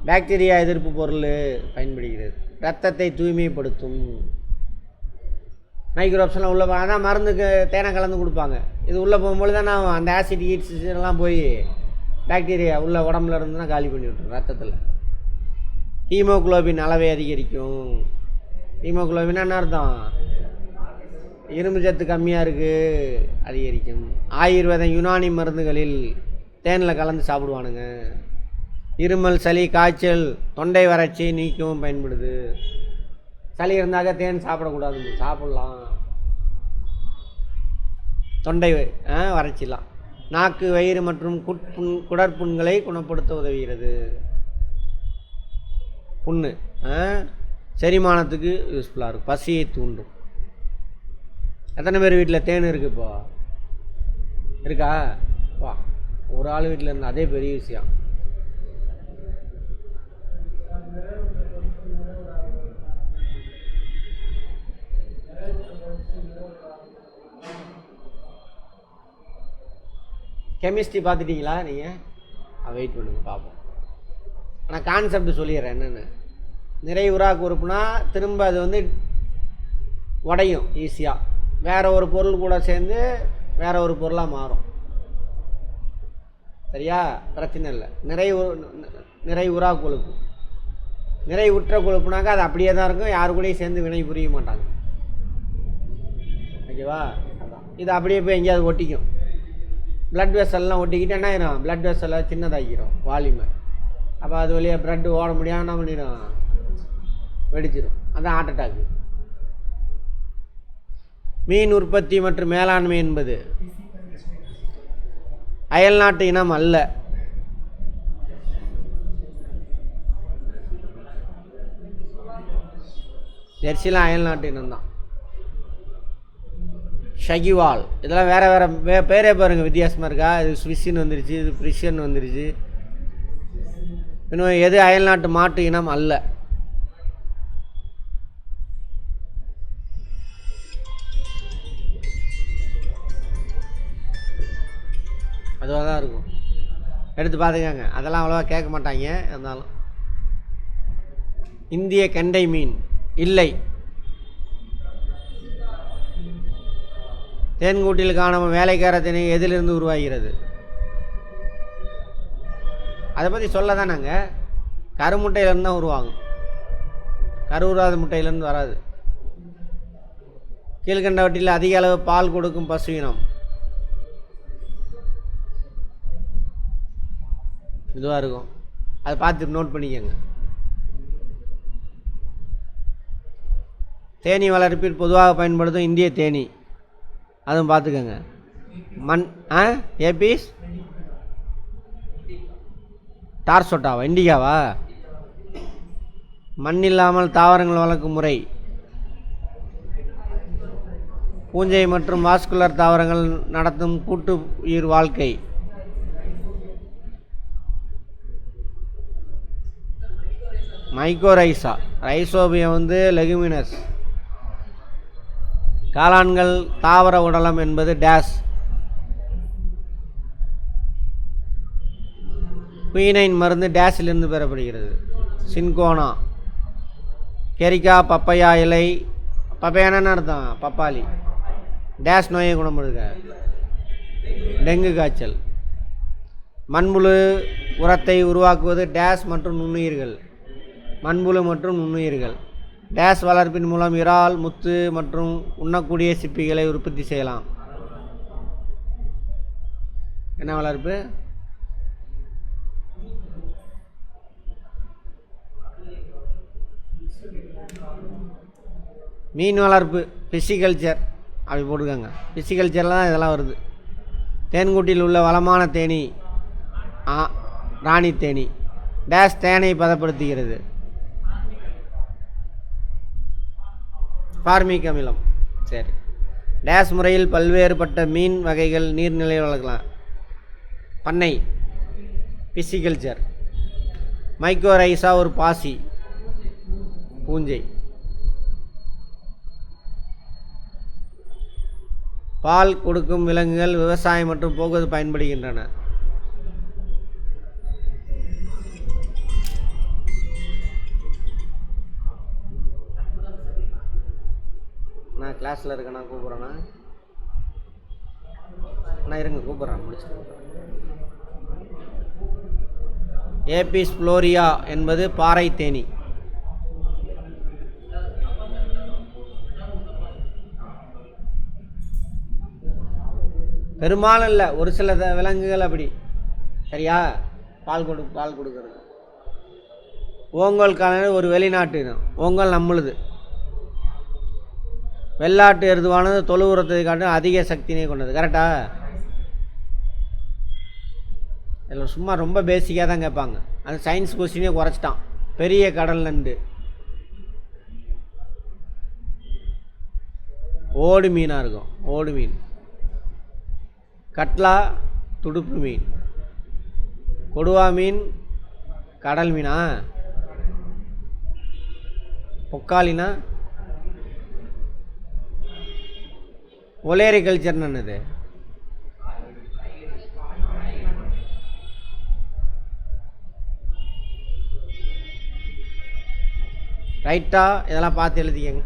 பாக்டீரியா எதிர்ப்பு பொருள் பயன்படுகிறது. இரத்தத்தை தூய்மைப்படுத்தும். மைக்ரோப்ஸ்லாம் உள்ளே அதான் மருந்துக்கு தேனை கலந்து கொடுப்பாங்க. இது உள்ளே போகும்போது தான் நான் அந்த ஆசிட் ஹீட்ஸ் எல்லாம் போய் பாக்டீரியா உள்ள உடம்புல இருந்துன்னா காலி பண்ணி விட்டுரும் ரத்தத்தில். ஹீமோகுளோபின் அளவை அதிகரிக்கும். ஹீமோகுளோபின் என்ன அர்த்தம்? இரும்பு சத்து கம்மியாக இருக்குது, அதிகரிக்கும். ஆயுர்வேதம் யுனானி மருந்துகளில் தேனில் கலந்து சாப்பிடுவானுங்க. இருமல், சளி, காய்ச்சல், தொண்டை வறட்சி நீக்கவும் பயன்படுது. சளி இருந்தாக்க தேன் சாப்பிடக்கூடாது, சாப்பிட்லாம். தொண்டை வறட்சிலாம். நாக்கு, வயிறு மற்றும் குடற்புண்களை குணப்படுத்த உதவுகிறது. புண்ணு செரிமானத்துக்கு யூஸ்ஃபுல்லாக இருக்கும், பசியை தூண்டும். எத்தனை பேர் வீட்டில் தேன் இருக்குது? இப்போ இருக்கா? வா, ஒரு ஆள் வீட்டில் இருந்தால் அதே பெரிய விஷயம். கெமிஸ்ட்ரி பார்த்துட்டிங்களா நீங்கள்? வெயிட் பண்ணுங்க பார்ப்போம். ஆனால் கான்செப்ட் சொல்லிடுறேன் என்னென்னு. நிறைய உராக்கு உறுப்புனா திரும்ப அது வந்து உடையும் ஈஸியாக. வேறு ஒரு பொருள் கூட சேர்ந்து வேறு ஒரு பொருளாக மாறும். சரியா? பிரச்சனை இல்லை. நிறைய உரா கொழுப்பு, நிறைய உற்ற கொழுப்புனாக்கா அது அப்படியே தான் இருக்கும், யாரு கூடயும் சேர்ந்து வினை புரிய மாட்டாங்க. ஓகேவா? அதான் இது அப்படியே போய் எங்கேயாவது ஒட்டிக்கும். பிளட் வெசல்லாம் ஒட்டிக்கிட்டு என்ன ஆயிரும்? பிளட் வெசலை சின்னதாகிடும் வால்யூமை. அப்போ அது வழியாக பிளட்டு ஓட முடியாமல் என்ன பண்ணிடும்? வெடிச்சிடும். அதான் ஹார்ட் அட்டாக்கு. மீன் உற்பத்தி மற்றும் மேலாண்மை என்பது அயல்நாட்டு இனம் அல்ல. ஜெர்சிலாம் அயல்நாட்டு இனம்தான். ஷகிவால் இதெல்லாம் வேறு வேறு பேரே பாருங்கள் வித்தியாசமாக இருக்கா? இது ஸ்விஸ்ஸின்னு வந்துருச்சு, இது பிரிஷியன் வந்துருச்சு. இன்னும் எது அயல்நாட்டு மாட்டு இனம் அல்ல? அதுவாக தான் இருக்கும். எடுத்து பார்த்துக்காங்க. அதெல்லாம் அவ்வளோவா கேட்க மாட்டாங்க. இருந்தாலும் இந்திய கெண்டை மீன் இல்லை. தேன்கூட்டில் காணும் வேலைக்கார தேனி எதிலிருந்து உருவாகிறது? அதை பற்றி சொல்ல தான் நாங்கள். கருமுட்டையிலேருந்து தான் உருவாகும், கருவுறாத முட்டையிலேருந்து வராது. கீழ்கண்டவற்றில் அதிக அளவு பால் கொடுக்கும் பசுவினம் இதுவாக இருக்கும். அதை பார்த்து நோட் பண்ணிக்கோங்க. தேனி வளர்ப்பில் பொதுவாக பயன்படுத்தும் இந்திய தேனி, அதுவும் பார்த்துக்கோங்க. ஏபிஸ் டார்சோட்டாவா, இண்டிகாவா? மண் இல்லாமல் தாவரங்கள் வளர்க்கும் முறை. பூஞ்சை மற்றும் வாஸ்குலர் தாவரங்கள் நடத்தும் கூட்டு உயிர் வாழ்க்கை. மைக்கோரைசா. ரைசோபியம் வந்து லெகுமினஸ். காளான்கள் தாவர உடலம் என்பது டேஸ். குயினைன் மருந்து டேஸிலிருந்து பெறப்படுகிறது. சின்கோனா. கெரிக்கா பப்பையா இலை. பப்பையானு அர்த்தம் பப்பாளி. டேஸ் நோயை குணப்படுத்த. டெங்கு காய்ச்சல். மண்புழு உரத்தை உருவாக்குவது டேஸ் மற்றும் நுண்ணுயிர்கள். மண்புழு மற்றும் நுண்ணுயிர்கள். டேஸ் வளர்ப்பின் மூலம் இறால், முத்து மற்றும் உண்ணக்கூடிய சிப்பிகளை உற்பத்தி செய்யலாம். என்ன வளர்ப்பு? மீன் வளர்ப்பு. பிசிகல்ச்சர் அப்படி போட்டுக்கோங்க. பிசிகல்ச்சரில் தான் இதெல்லாம் வருது. தேன்கூட்டில் உள்ள வளமான தேனி ராணி தேனி. டேஸ் தேனை பதப்படுத்துகிறது. ஃபார்மிக் அமிலம். சரி. டேஸ் முறையில் பல்வேறுபட்ட மீன் வகைகள் நீர்நிலையில் வளர்க்கலாம். பண்ணை. பிசிகல்ச்சர். மைக்கோரைசா ஒரு பாசி, பூஞ்சை. பால் கொடுக்கும் விலங்குகள் விவசாயம் மற்றும் போக்குவரத்து பயன்படுகின்றன. நான் நான் கிளாஸில் இருக்கேண்ணா கூப்பிட்றேண்ணா. அண்ணா இருங்க கூப்பிட்றேன் முடிச்சுட்டு. ஏபிஸ் ஃப்ளோரியா என்பது பாறை தேனி. பெரும்பாலும் இல்லை, ஒரு சில விலங்குகள் அப்படி. சரியா? பால் கொடுக்கறது. ஓங்கோல் காலனி ஒரு வெளிநாட்டு இனம். ஓங்கோல் நம்மளுது. வெள்ளாட்டு எருதுவானது தொழு உரத்தை காட்டும் அதிக சக்தியினை கொண்டது. கரெக்டா? இதில் சும்மா ரொம்ப பேசிக்காக தான் கேட்பாங்க. அது சயின்ஸ் கொஸ்டினே குறைச்சிட்டான். பெரிய கடல் நண்டு, ஓடு மீனாக இருக்கும். ஓடு மீன். கட்லா துடுப்பு மீன். கொடுவா மீன் கடல் மீனா? பொக்காலினா? ஒலேரி கல்ச்சர்னு என்னது? ரைட்டா? இதெல்லாம் பார்த்து எழுதிக்கங்க.